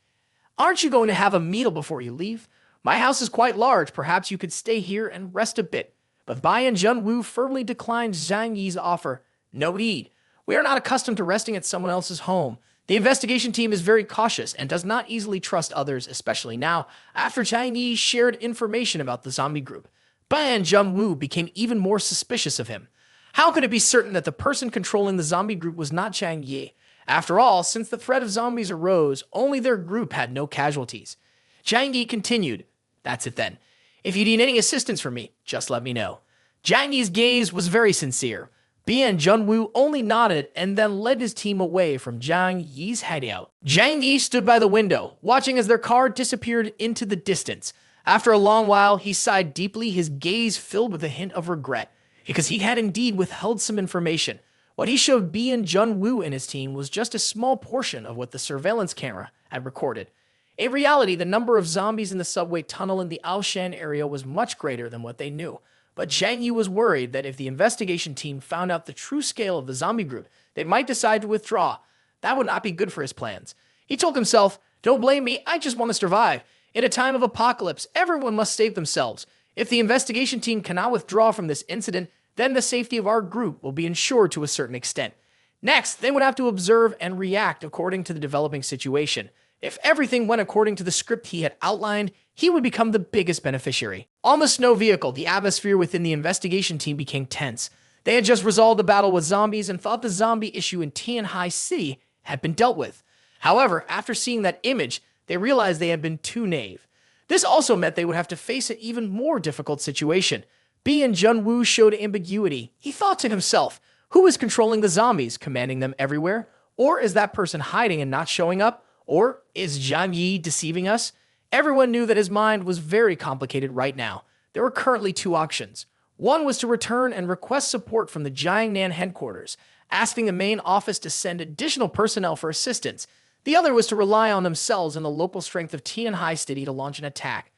"Aren't you going to have a meal before you leave? My house is quite large. Perhaps you could stay here and rest a bit." But Bian Junwoo firmly declined Zhang Yi's offer. "No need. We are not accustomed to resting at someone else's home. The investigation team is very cautious and does not easily trust others, especially now, after Zhang Yi shared information about the zombie group." Bian Junwoo became even more suspicious of him. How could it be certain that the person controlling the zombie group was not Zhang Yi? After all, since the threat of zombies arose, only their group had no casualties. Zhang Yi continued, "That's it then. If you need any assistance from me, just let me know." Zhang Yi's gaze was very sincere. Bian Junwoo only nodded and then led his team away from Zhang Yi's hideout. Zhang Yi stood by the window, watching as their car disappeared into the distance. After a long while, he sighed deeply, his gaze filled with a hint of regret, because he had indeed withheld some information. What he showed Bian Junwoo and his team was just a small portion of what the surveillance camera had recorded. In reality, the number of zombies in the subway tunnel in the Aoshan area was much greater than what they knew. But Zhang Yi was worried that if the investigation team found out the true scale of the zombie group, they might decide to withdraw. That would not be good for his plans. He told himself, "Don't blame me, I just want to survive. In a time of apocalypse, everyone must save themselves. If the investigation team cannot withdraw from this incident, then the safety of our group will be ensured to a certain extent. Next, they would have to observe and react according to the developing situation. If everything went according to the script he had outlined, he would become the biggest beneficiary." On the snow vehicle, the atmosphere within the investigation team became tense. They had just resolved the battle with zombies and thought the zombie issue in Tianhai City had been dealt with. However, after seeing that image, they realized they had been too naive. This also meant they would have to face an even more difficult situation. Bian Junwoo showed ambiguity. He thought to himself, who is controlling the zombies, commanding them everywhere? Or is that person hiding and not showing up? Or is Zhang Yi deceiving us? Everyone knew that his mind was very complicated right now. There were currently two options. One was to return and request support from the Jiangnan headquarters, asking the main office to send additional personnel for assistance. The other was to rely on themselves and the local strength of Tianhai City to launch an attack.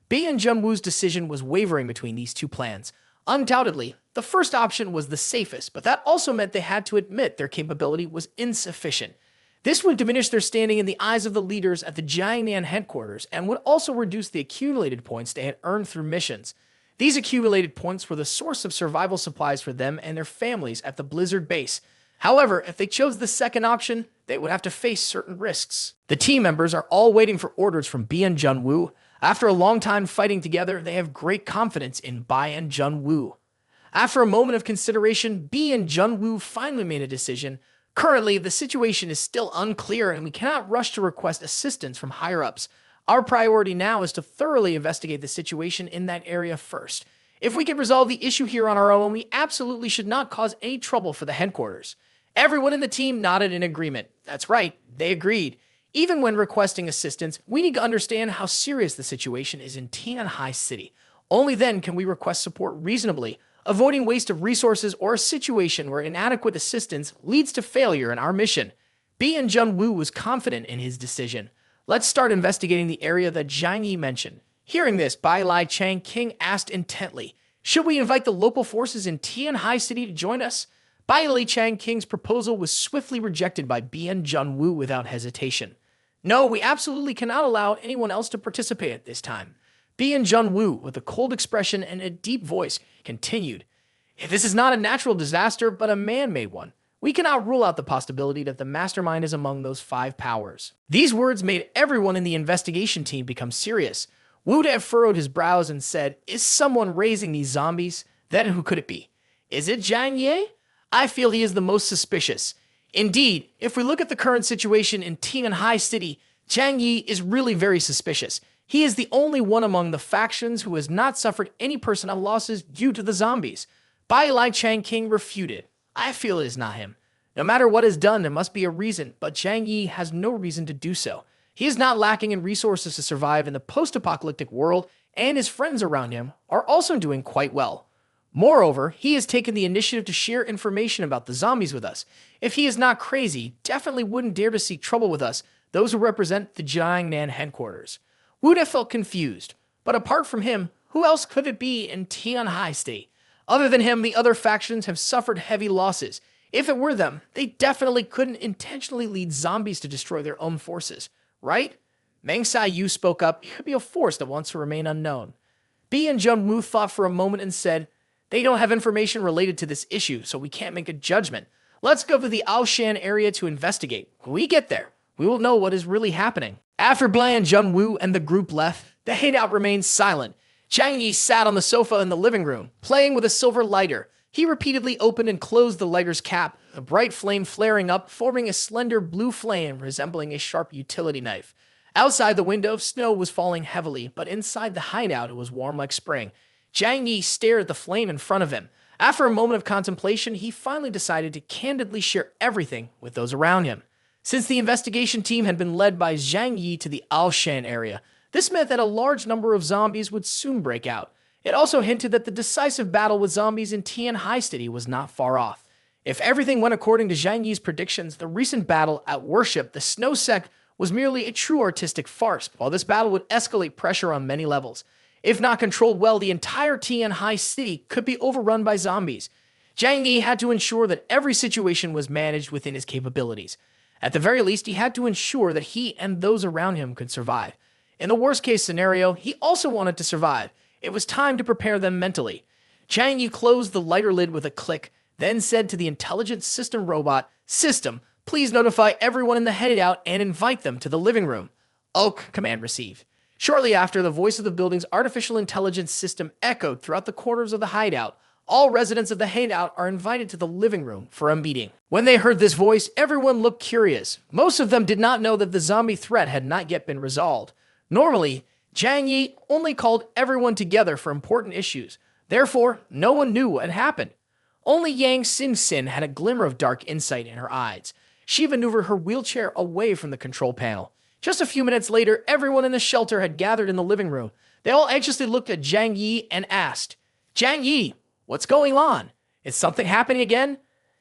Bian Junwoo's decision was wavering between these two plans. Undoubtedly, the first option was the safest, but that also meant they had to admit their capability was insufficient. This would diminish their standing in the eyes of the leaders at the Jiangnan headquarters and would also reduce the accumulated points they had earned through missions. These accumulated points were the source of survival supplies for them and their families at the Blizzard base. However, if they chose the second option, they would have to face certain risks. The team members are all waiting for orders from Bian Junwoo. After a long time fighting together, they have great confidence in Bian Junwoo. After a moment of consideration, Bian Junwoo finally made a decision. Currently, the situation is still unclear and we cannot rush to request assistance from higher-ups. Our priority now is to thoroughly investigate the situation in that area first. If we can resolve the issue here on our own, we absolutely should not cause any trouble for the headquarters. Everyone in the team nodded in agreement. That's right, they agreed. Even when requesting assistance, we need to understand how serious the situation is in Tianhai City. Only then can we request support reasonably. avoiding waste of resources or a situation where inadequate assistance leads to failure in our mission. B and Jun Woo was confident in his decision. Let's start investigating the area that Zhang Yi mentioned. Hearing this, Bai Lai Chang King asked intently, should we invite the local forces in Tian High City to join us? Bai Lai Chang King's proposal was swiftly rejected by B and Jun Woo without hesitation. No, we absolutely cannot allow anyone else to participate at this time. B and Jun Woo, with a cold expression and a deep voice, continued, if this is not a natural disaster but a man-made one, we cannot rule out the possibility that the mastermind is among those 5 powers. These words made everyone in the investigation team become serious. Wu De furrowed his brows and said, is someone raising these zombies? Then who could it be? Is it Zhang Yi? I feel he is the most suspicious. Indeed, if we look at the current situation in Tian High City, Zhang Yi is really very suspicious. He is the only one among the factions who has not suffered any personnel losses due to the zombies. Bai Lai Chang King refuted. I feel it is not him. No matter what is done, there must be a reason, but Zhang Yi has no reason to do so. He is not lacking in resources to survive in the post-apocalyptic world, and his friends around him are also doing quite well. Moreover, he has taken the initiative to share information about the zombies with us. If he is not crazy, definitely wouldn't dare to seek trouble with us, those who represent the Jiangnan headquarters. Wu De felt confused, but apart from him, who else could it be in Tian High State? Other than him, the other factions have suffered heavy losses. If it were them, they definitely couldn't intentionally lead zombies to destroy their own forces, right? Meng Sai Yu spoke up, it could be a force that wants to remain unknown. B and Jun Woo thought for a moment and said, they don't have information related to this issue, so we can't make a judgment. Let's go to the Aoshan area to investigate. When we get there, we will know what is really happening. After Blai and Jun Woo and the group left, the hideout remained silent. Zhang Yi sat on the sofa in the living room, playing with a silver lighter. He repeatedly opened and closed the lighter's cap, a bright flame flaring up, forming a slender blue flame resembling a sharp utility knife. Outside the window, snow was falling heavily, but inside the hideout it was warm like spring. Zhang Yi stared at the flame in front of him. After a moment of contemplation, he finally decided to candidly share everything with those around him. Since the investigation team had been led by Zhang Yi to the Aoshan area, this meant that a large number of zombies would soon break out. It also hinted that the decisive battle with zombies in Tian High City was not far off. If everything went according to Zhang Yi's predictions, the recent battle at Worship, the Snow Sect, was merely a true artistic farce, while this battle would escalate pressure on many levels. If not controlled well, the entire Tian High City could be overrun by zombies. Zhang Yi had to ensure that every situation was managed within his capabilities. At the very least, he had to ensure that he and those around him could survive. In the worst-case scenario, he also wanted to survive. It was time to prepare them mentally. Zhang Yi closed the lighter lid with a click, then said to the intelligent system robot, System, please notify everyone in the hideout and invite them to the living room. Oak, command received. Shortly after, the voice of the building's artificial intelligence system echoed throughout the corners of the hideout. All residents of the hideout are invited to the living room for a meeting. When they heard this voice, everyone looked curious. Most of them did not know that the zombie threat had not yet been resolved. Normally, Zhang Yi only called everyone together for important issues. Therefore, no one knew what had happened. Only Yang Sin had a glimmer of dark insight in her eyes. She maneuvered her wheelchair away from the control panel. Just a few minutes later, everyone in the shelter had gathered in the living room. They all anxiously looked at Zhang Yi and asked, Zhang Yi, what's going on? Is something happening again?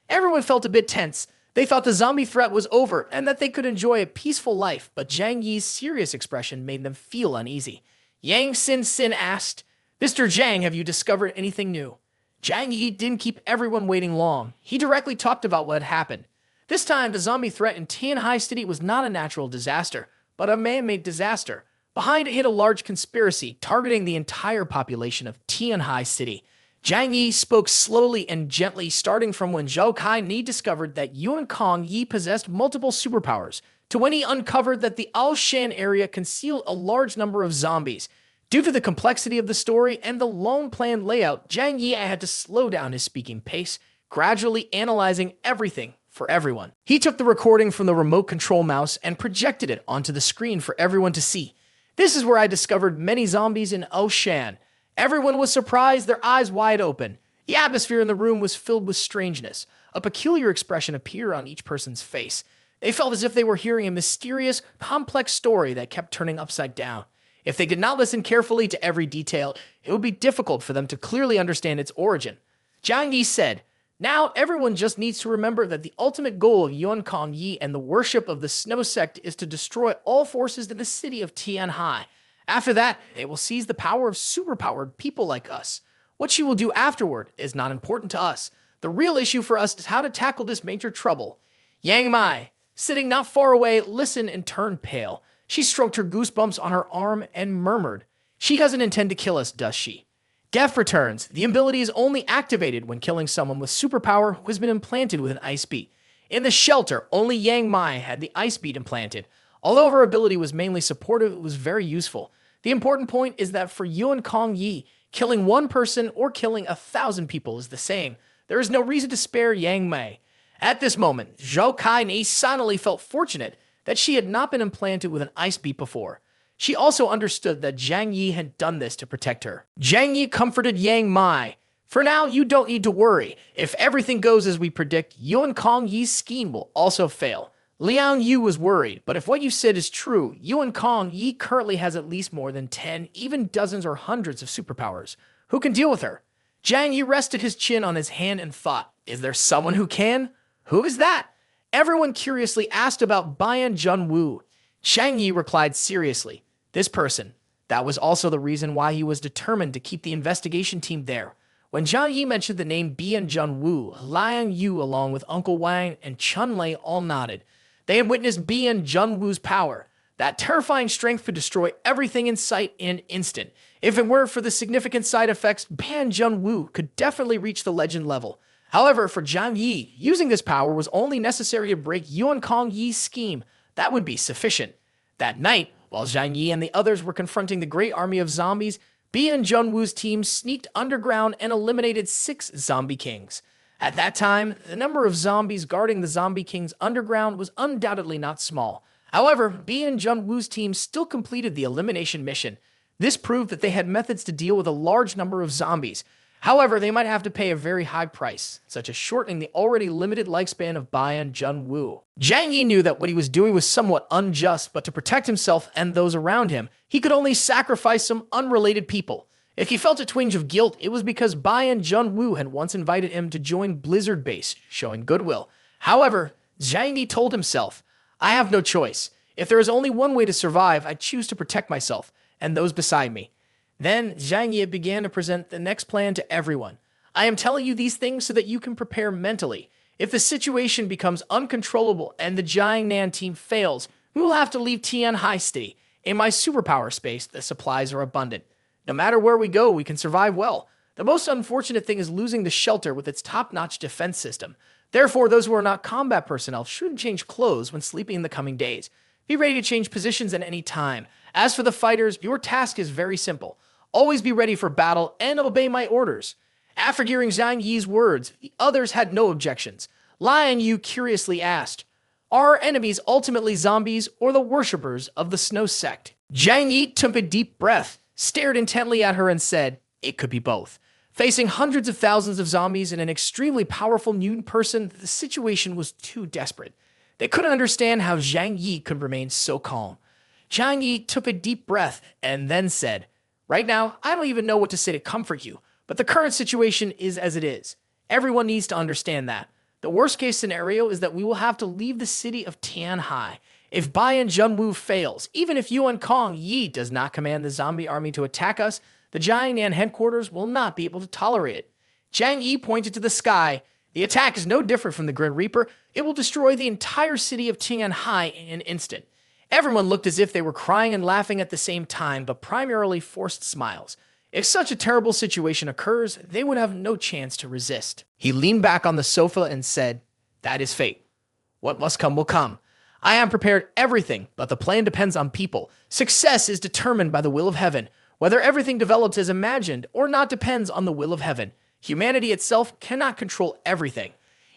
Everyone felt a bit tense. They thought the zombie threat was over and that they could enjoy a peaceful life, but Zhang Yi's serious expression made them feel uneasy. Yang Sin asked, Mr. Zhang, have you discovered anything new? Zhang Yi didn't keep everyone waiting long. He directly talked about what had happened. This time, the zombie threat in Tian High City was not a natural disaster, but a man-made disaster. Behind it hid a large conspiracy targeting the entire population of Tian High City. Zhang Yi spoke slowly and gently, starting from when Zhou Kai Ni discovered that Yuan Kong Yi possessed multiple superpowers, to when he uncovered that the Aoshan area concealed a large number of zombies. Due to the complexity of the story and the long-planned layout, Zhang Yi had to slow down his speaking pace, gradually analyzing everything for everyone. He took the recording from the remote control mouse and projected it onto the screen for everyone to see. This is where I discovered many zombies in Aoshan. Everyone was surprised, their eyes wide open. The atmosphere in the room was filled with strangeness. A peculiar expression appeared on each person's face. They felt as if they were hearing a mysterious, complex story that kept turning upside down. If they did not listen carefully to every detail, it would be difficult for them to clearly understand its origin. Zhang Yi said, "Now everyone just needs to remember that the ultimate goal of Yuan Kong Yi and the worship of the Snow Sect is to destroy all forces in the city of Tianhai. After that, they will seize the power of superpowered people like us. What she will do afterward is not important to us. The real issue for us is how to tackle this major trouble." Yang Mai, sitting not far away, listened and turned pale. She stroked her goosebumps on her arm and murmured, "She doesn't intend to kill us, does she?" Death returns. The ability is only activated when killing someone with superpower who has been implanted with an ice beat. In the shelter, only Yang Mai had the ice beat implanted. Although her ability was mainly supportive, it was very useful. The important point is that for Yuan Kong Yi, killing one person or killing 1,000 people is the same. There is no reason to spare Yang Mai. At this moment, Zhou Kai suddenly felt fortunate that she had not been implanted with an ice beat before. She also understood that Zhang Yi had done this to protect her. Zhang Yi comforted Yang Mai. "For now, you don't need to worry. If everything goes as we predict, Yuan Kong Yi's scheme will also fail." Liang Yu was worried, but if what you said is true, Yuan Kong Yi currently has at least more than 10, even dozens or hundreds of superpowers. Who can deal with her? Zhang Yi rested his chin on his hand and thought, "Is there someone who can? Who is that?" Everyone curiously asked about Bayan Junwu. Zhang Yi replied seriously, "This person." That was also the reason why he was determined to keep the investigation team there. When Zhang Yi mentioned the name Bayan Junwu, Liang Yu along with Uncle Wang and Chun Lei all nodded. They had witnessed Bayan Junwu's power. That terrifying strength could destroy everything in sight in an instant. If it weren't for the significant side effects, Bayan Junwu could definitely reach the legend level. However, for Zhang Yi, using this power was only necessary to break Yuan Kong Yi's scheme. That would be sufficient. That night, while Zhang Yi and the others were confronting the great army of zombies, Bayan Junwu's team sneaked underground and eliminated 6 zombie kings. At that time, the number of zombies guarding the zombie kings underground was undoubtedly not small. However, Bayan Junwu's team still completed the elimination mission. This proved that they had methods to deal with a large number of zombies. However, they might have to pay a very high price, such as shortening the already limited lifespan of Bayan Junwu. Zhang Yi knew that what he was doing was somewhat unjust, but to protect himself and those around him, he could only sacrifice some unrelated people. If he felt a twinge of guilt, it was because Bayan Junwu had once invited him to join Blizzard Base, showing goodwill. However, Zhang Yi told himself, "I have no choice. If there is only one way to survive, I choose to protect myself and those beside me." Then Zhang Yi began to present the next plan to everyone. "I am telling you these things so that you can prepare mentally. If the situation becomes uncontrollable and the Jiangnan team fails, we will have to leave Tianhai City. In my superpower space, the supplies are abundant. No matter where we go, we can survive well. The most unfortunate thing is losing the shelter with its top-notch defense system. Therefore, those who are not combat personnel shouldn't change clothes when sleeping in the coming days. Be ready to change positions at any time. As for the fighters, your task is very simple. Always be ready for battle and obey my orders." After hearing Zhang Yi's words, the others had no objections. Liang Yu curiously asked, "Are our enemies ultimately zombies or the worshippers of the Snow Sect?" Zhang Yi took a deep breath, stared intently at her and said, "It could be both." Facing hundreds of thousands of zombies and an extremely powerful mutant person, the situation was too desperate. They couldn't understand how Zhang Yi could remain so calm. Zhang Yi took a deep breath and then said, "Right now, I don't even know what to say to comfort you, but the current situation is as it is. Everyone needs to understand that. The worst case scenario is that we will have to leave the city of Tianhai. If Bayan Junwu fails, even if Yuan Kong Yi does not command the zombie army to attack us, the Jiangnan headquarters will not be able to tolerate it." Zhang Yi pointed to the sky. "The attack is no different from the Grim Reaper. It will destroy the entire city of Tianhai in an instant." Everyone looked as if they were crying and laughing at the same time, but primarily forced smiles. If such a terrible situation occurs, they would have no chance to resist. He leaned back on the sofa and said, "That is fate. What must come will come. I have prepared everything, but the plan depends on people. Success is determined by the will of heaven. Whether everything develops as imagined or not depends on the will of heaven. Humanity itself cannot control everything."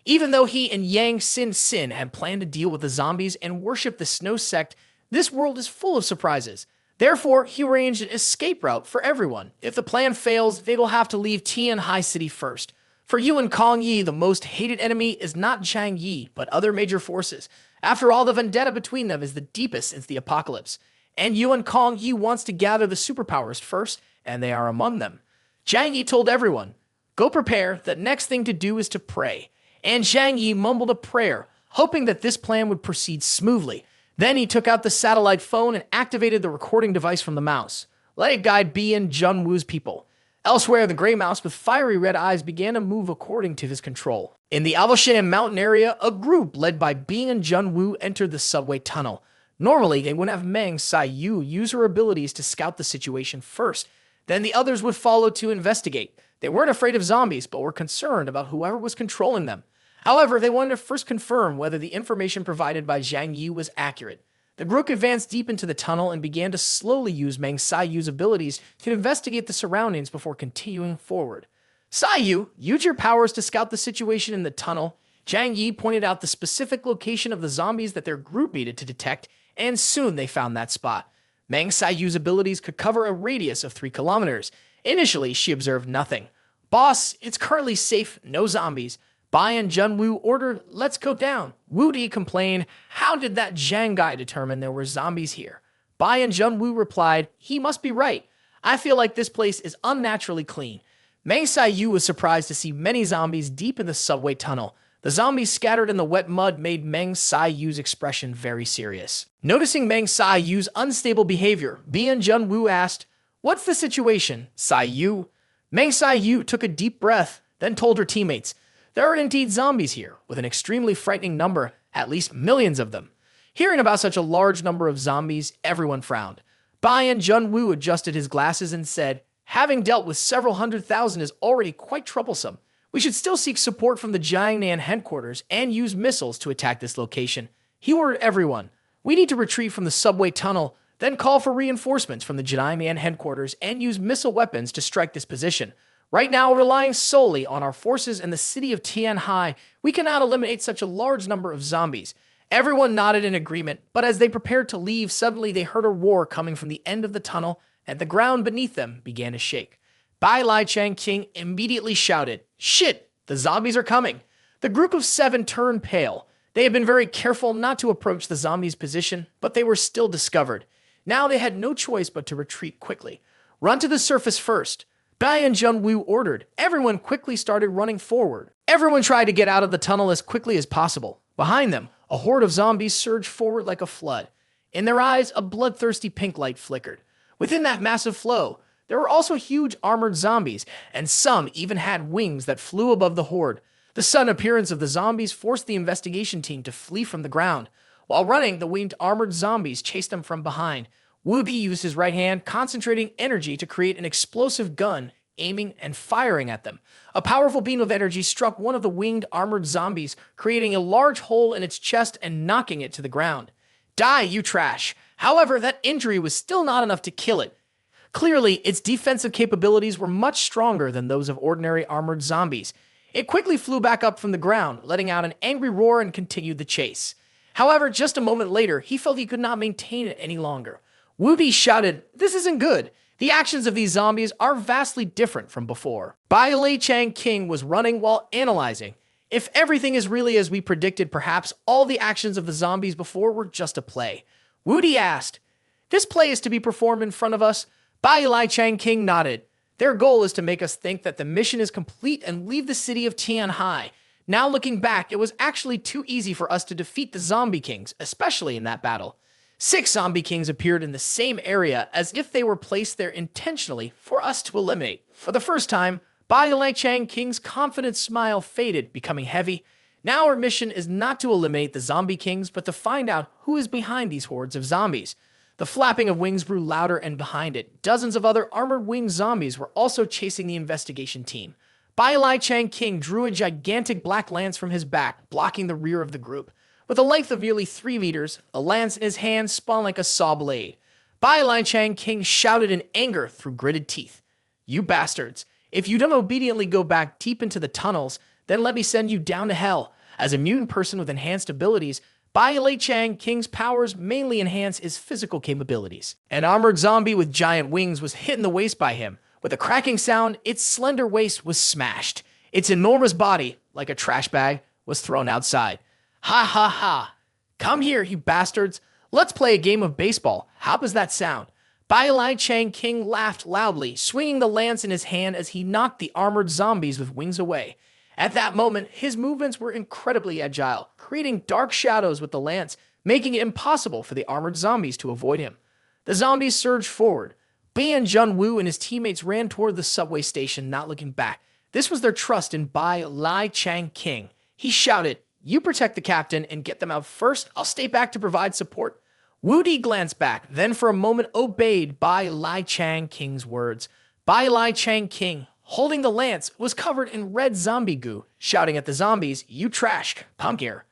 Even though he and Yang Sin had planned to deal with the zombies and worship the Snow Sect, this world is full of surprises. Therefore, he arranged an escape route for everyone. If the plan fails, they will have to leave Tianhai City first. For Yuan Kong Yi, the most hated enemy is not Zhang Yi, but other major forces. After all, the vendetta between them is the deepest since the apocalypse. And Yuan Kong Yi wants to gather the superpowers first, and they are among them. Zhang Yi told everyone, Go prepare. The next thing to do is to pray. And Zhang Yi mumbled a prayer, hoping that this plan would proceed smoothly. Then he took out the satellite phone and activated the recording device from the mouse. Let it guide B and Junwoo's people. Elsewhere, the gray mouse with fiery red eyes began to move according to his control. In the Avoshan mountain area, a group led by B and Junwoo entered the subway tunnel. Normally, they would have Meng Sai-yu use her abilities to scout the situation first. Then the others would follow to investigate. They weren't afraid of zombies, but were concerned about whoever was controlling them. However, they wanted to first confirm whether the information provided by Zhang Yi was accurate. The group advanced deep into the tunnel and began to slowly use Meng Sai-yu's abilities to investigate the surroundings before continuing forward. Sai-yu, use your powers to scout the situation in the tunnel. Zhang Yi pointed out the specific location of the zombies that their group needed to detect, and soon they found that spot. Meng Sai-yu's abilities could cover a radius of 3 kilometers. Initially, she observed nothing. Boss, it's currently safe, no zombies. Bai and Junwoo ordered, let's go down. Woody complained, how did that Jang guy determine there were zombies here? Bai and Junwoo replied, he must be right. I feel like this place is unnaturally clean. Meng Sai-yu was surprised to see many zombies deep in the subway tunnel. The zombies scattered in the wet mud made Meng Sai-yu's expression very serious. Noticing Meng Sai-yu's unstable behavior, B and Junwoo asked, what's the situation, Sai-yu? Meng Sai-yu took a deep breath, then told her teammates, there are indeed zombies here, with an extremely frightening number, at least millions of them. Hearing about such a large number of zombies, everyone frowned. Bai and Junwoo adjusted his glasses and said, having dealt with several 100,000 is already quite troublesome. We should still seek support from the Jiangnan headquarters and use missiles to attack this location. He ordered everyone. We need to retreat from the subway tunnel, then call for reinforcements from the Jiangnan headquarters and use missile weapons to strike this position. Right now, relying solely on our forces in the city of Tianhai, we cannot eliminate such a large number of zombies. Everyone nodded in agreement, but as they prepared to leave, suddenly they heard a roar coming from the end of the tunnel, and the ground beneath them began to shake. Bai Lai Chang King immediately shouted, shit, the zombies are coming. The group of 7 turned pale. They had been very careful not to approach the zombies' position, but they were still discovered. Now they had no choice but to retreat quickly. Run to the surface first. Bai and Junwoo ordered. Everyone quickly started running forward. Everyone tried to get out of the tunnel as quickly as possible. Behind them, a horde of zombies surged forward like a flood. In their eyes, a bloodthirsty pink light flickered. Within that massive flow, there were also huge armored zombies, and some even had wings that flew above the horde. The sudden appearance of the zombies forced the investigation team to flee from the ground. While running, the winged armored zombies chased them from behind. Whoopi used his right hand, concentrating energy to create an explosive gun, aiming and firing at them. A powerful beam of energy struck one of the winged armored zombies, creating a large hole in its chest and knocking it to the ground. Die, you trash! However, that injury was still not enough to kill it. Clearly, its defensive capabilities were much stronger than those of ordinary armored zombies. It quickly flew back up from the ground, letting out an angry roar and continued the chase. However, just a moment later, he felt he could not maintain it any longer. Whoopi shouted, this isn't good. The actions of these zombies are vastly different from before. Bai Lei Chang King was running while analyzing. If everything is really as we predicted, perhaps all the actions of the zombies before were just a play. Woody asked, this play is to be performed in front of us? Bai Lai Chang King nodded. Their goal is to make us think that the mission is complete and leave the city of Tianhai. Now looking back, it was actually too easy for us to defeat the zombie kings, especially in that battle. 6 zombie kings appeared in the same area as if they were placed there intentionally for us to eliminate. For the first time, Bai Lai Chang King's confident smile faded, becoming heavy. Now our mission is not to eliminate the zombie kings, but to find out who is behind these hordes of zombies. The flapping of wings grew louder, and behind it, dozens of other armored winged zombies were also chasing the investigation team. Bai Lai Chang King drew a gigantic black lance from his back, blocking the rear of the group. With a length of nearly 3 meters, a lance in his hand spun like a saw blade. Bai Lai Chang King shouted in anger through gritted teeth. You bastards! If you don't obediently go back deep into the tunnels, then let me send you down to hell. As a mutant person with enhanced abilities, Bai Lai Chang King's powers mainly enhance his physical capabilities. An armored zombie with giant wings was hit in the waist by him. With a cracking sound, its slender waist was smashed. Its enormous body, like a trash bag, was thrown outside. Ha ha ha! Come here, you bastards! Let's play a game of baseball. How does that sound? Bai Lai Chang King laughed loudly, swinging the lance in his hand as he knocked the armored zombies with wings away. At that moment, his movements were incredibly agile, creating dark shadows with the lance, making it impossible for the armored zombies to avoid him. The zombies surged forward. Ban Junwoo and his teammates ran toward the subway station, not looking back. This was their trust in Bai Lai Chang King. He shouted, "You protect the captain and get them out first. I'll stay back to provide support." Wu Di glanced back, then for a moment obeyed Bai Lai Chang King's words. Bai Lai Chang King, holding the lance, was covered in red zombie goo, shouting at the zombies, "You trashed, come here."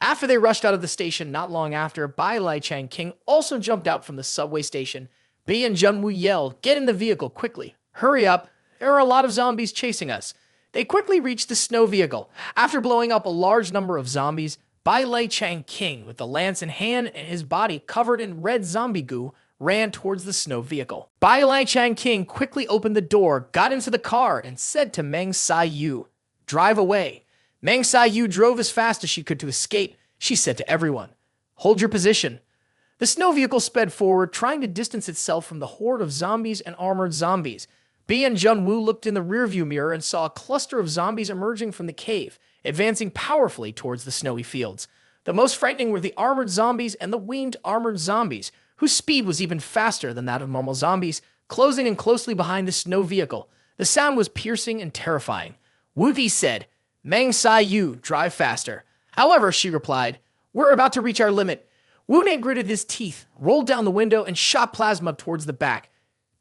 After they rushed out of the station not long after, Bai Lai Chang King also jumped out from the subway station. Bi and Junwoo yelled, "Get in the vehicle quickly. Hurry up. There are a lot of zombies chasing us." They quickly reached the snow vehicle. After blowing up a large number of zombies, Bai Lai Chang King, with the lance in hand and his body covered in red zombie goo, ran towards the snow vehicle. Bai Lai Chang King quickly opened the door, got into the car, and said to Meng Sai Yu, "Drive away." Meng Sai Yu drove as fast as she could to escape. She said to everyone, "Hold your position." The snow vehicle sped forward, trying to distance itself from the horde of zombies and armored zombies. Bi and Junwoo looked in the rearview mirror and saw a cluster of zombies emerging from the cave, advancing powerfully towards the snowy fields. The most frightening were the armored zombies and the winged armored zombies, whose speed was even faster than that of normal zombies, closing in closely behind the snow vehicle. The sound was piercing and terrifying. Wu Di said, "Meng Sai Yu, drive faster." However, she replied, "We're about to reach our limit." Wu Ne gritted his teeth, rolled down the window, and shot plasma towards the back.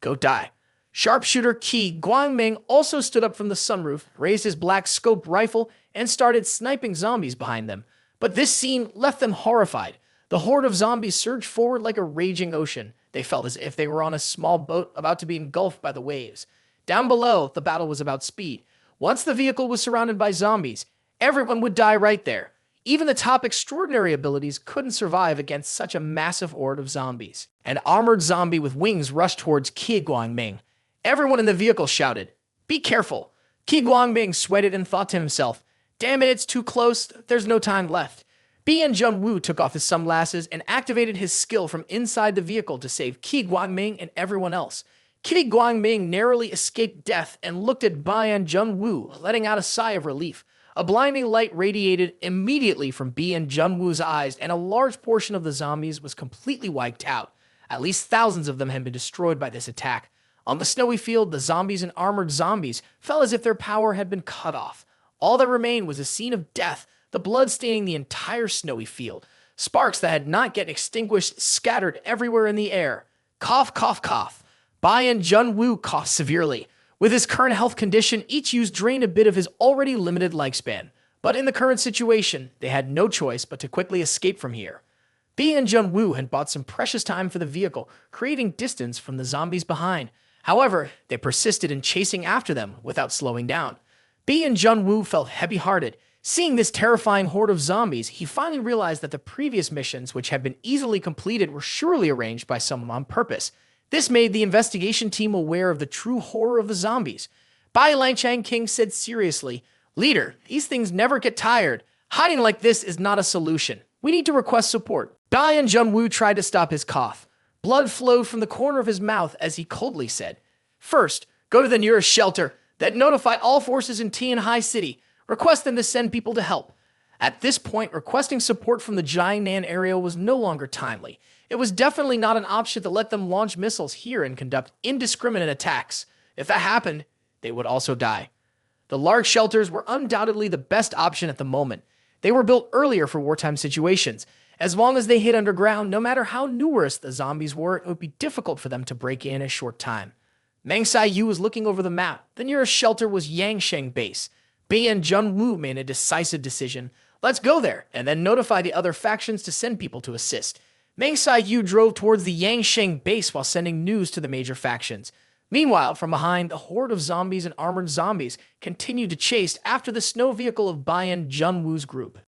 "Go die." Sharpshooter Qi Guangming also stood up from the sunroof, raised his black scoped rifle, and started sniping zombies behind them. But this scene left them horrified. The horde of zombies surged forward like a raging ocean. They felt as if they were on a small boat about to be engulfed by the waves. Down below, the battle was about speed. Once the vehicle was surrounded by zombies, everyone would die right there. Even the top extraordinary abilities couldn't survive against such a massive horde of zombies. An armored zombie with wings rushed towards Qi Guangming. Everyone in the vehicle shouted, "Be careful." Qi Guangming sweated and thought to himself, "Damn it, it's too close. There's no time left." Bi and Junwoo took off his sunglasses and activated his skill from inside the vehicle to save Qi Guangming and everyone else. Qi Guangming narrowly escaped death and looked at Bai and Junwoo, letting out a sigh of relief. A blinding light radiated immediately from Bi and Junwoo's eyes, and a large portion of the zombies was completely wiped out. At least thousands of them had been destroyed by this attack. On the snowy field, the zombies and armored zombies felt as if their power had been cut off. All that remained was a scene of death, the blood staining the entire snowy field. Sparks that had not yet extinguished scattered everywhere in the air. Cough, cough, cough. Bai and Junwoo coughed severely. With his current health condition, each use drained a bit of his already limited lifespan. But in the current situation, they had no choice but to quickly escape from here. Bi and Junwoo had bought some precious time for the vehicle, creating distance from the zombies behind. However, they persisted in chasing after them without slowing down. Bi and Junwoo felt heavy-hearted. Seeing this terrifying horde of zombies, he finally realized that the previous missions, which had been easily completed, were surely arranged by someone on purpose. This made the investigation team aware of the true horror of the zombies. Bai Lai Chang King said seriously, "Leader, these things never get tired. Hiding like this is not a solution. We need to request support." Bai and Junwoo tried to stop his cough. Blood flowed from the corner of his mouth as he coldly said, "First, go to the nearest shelter, then notify all forces in Tianhai City. Request them to send people to help." At this point, requesting support from the Jiangnan area was no longer timely. It was definitely not an option to let them launch missiles here and conduct indiscriminate attacks. If that happened, they would also die. The large shelters were undoubtedly the best option at the moment. They were built earlier for wartime situations. As long as they hid underground, no matter how numerous the zombies were, it would be difficult for them to break in a short time. Meng Sai Yu was looking over the map. The nearest shelter was Yangsheng Base. Bi and Junwoo made a decisive decision. "Let's go there, and then notify the other factions to send people to assist." Meng Sai Yu drove towards the Yangsheng Base while sending news to the major factions. Meanwhile, from behind, the horde of zombies and armored zombies continued to chase after the snow vehicle of Bai and Junwoo's group.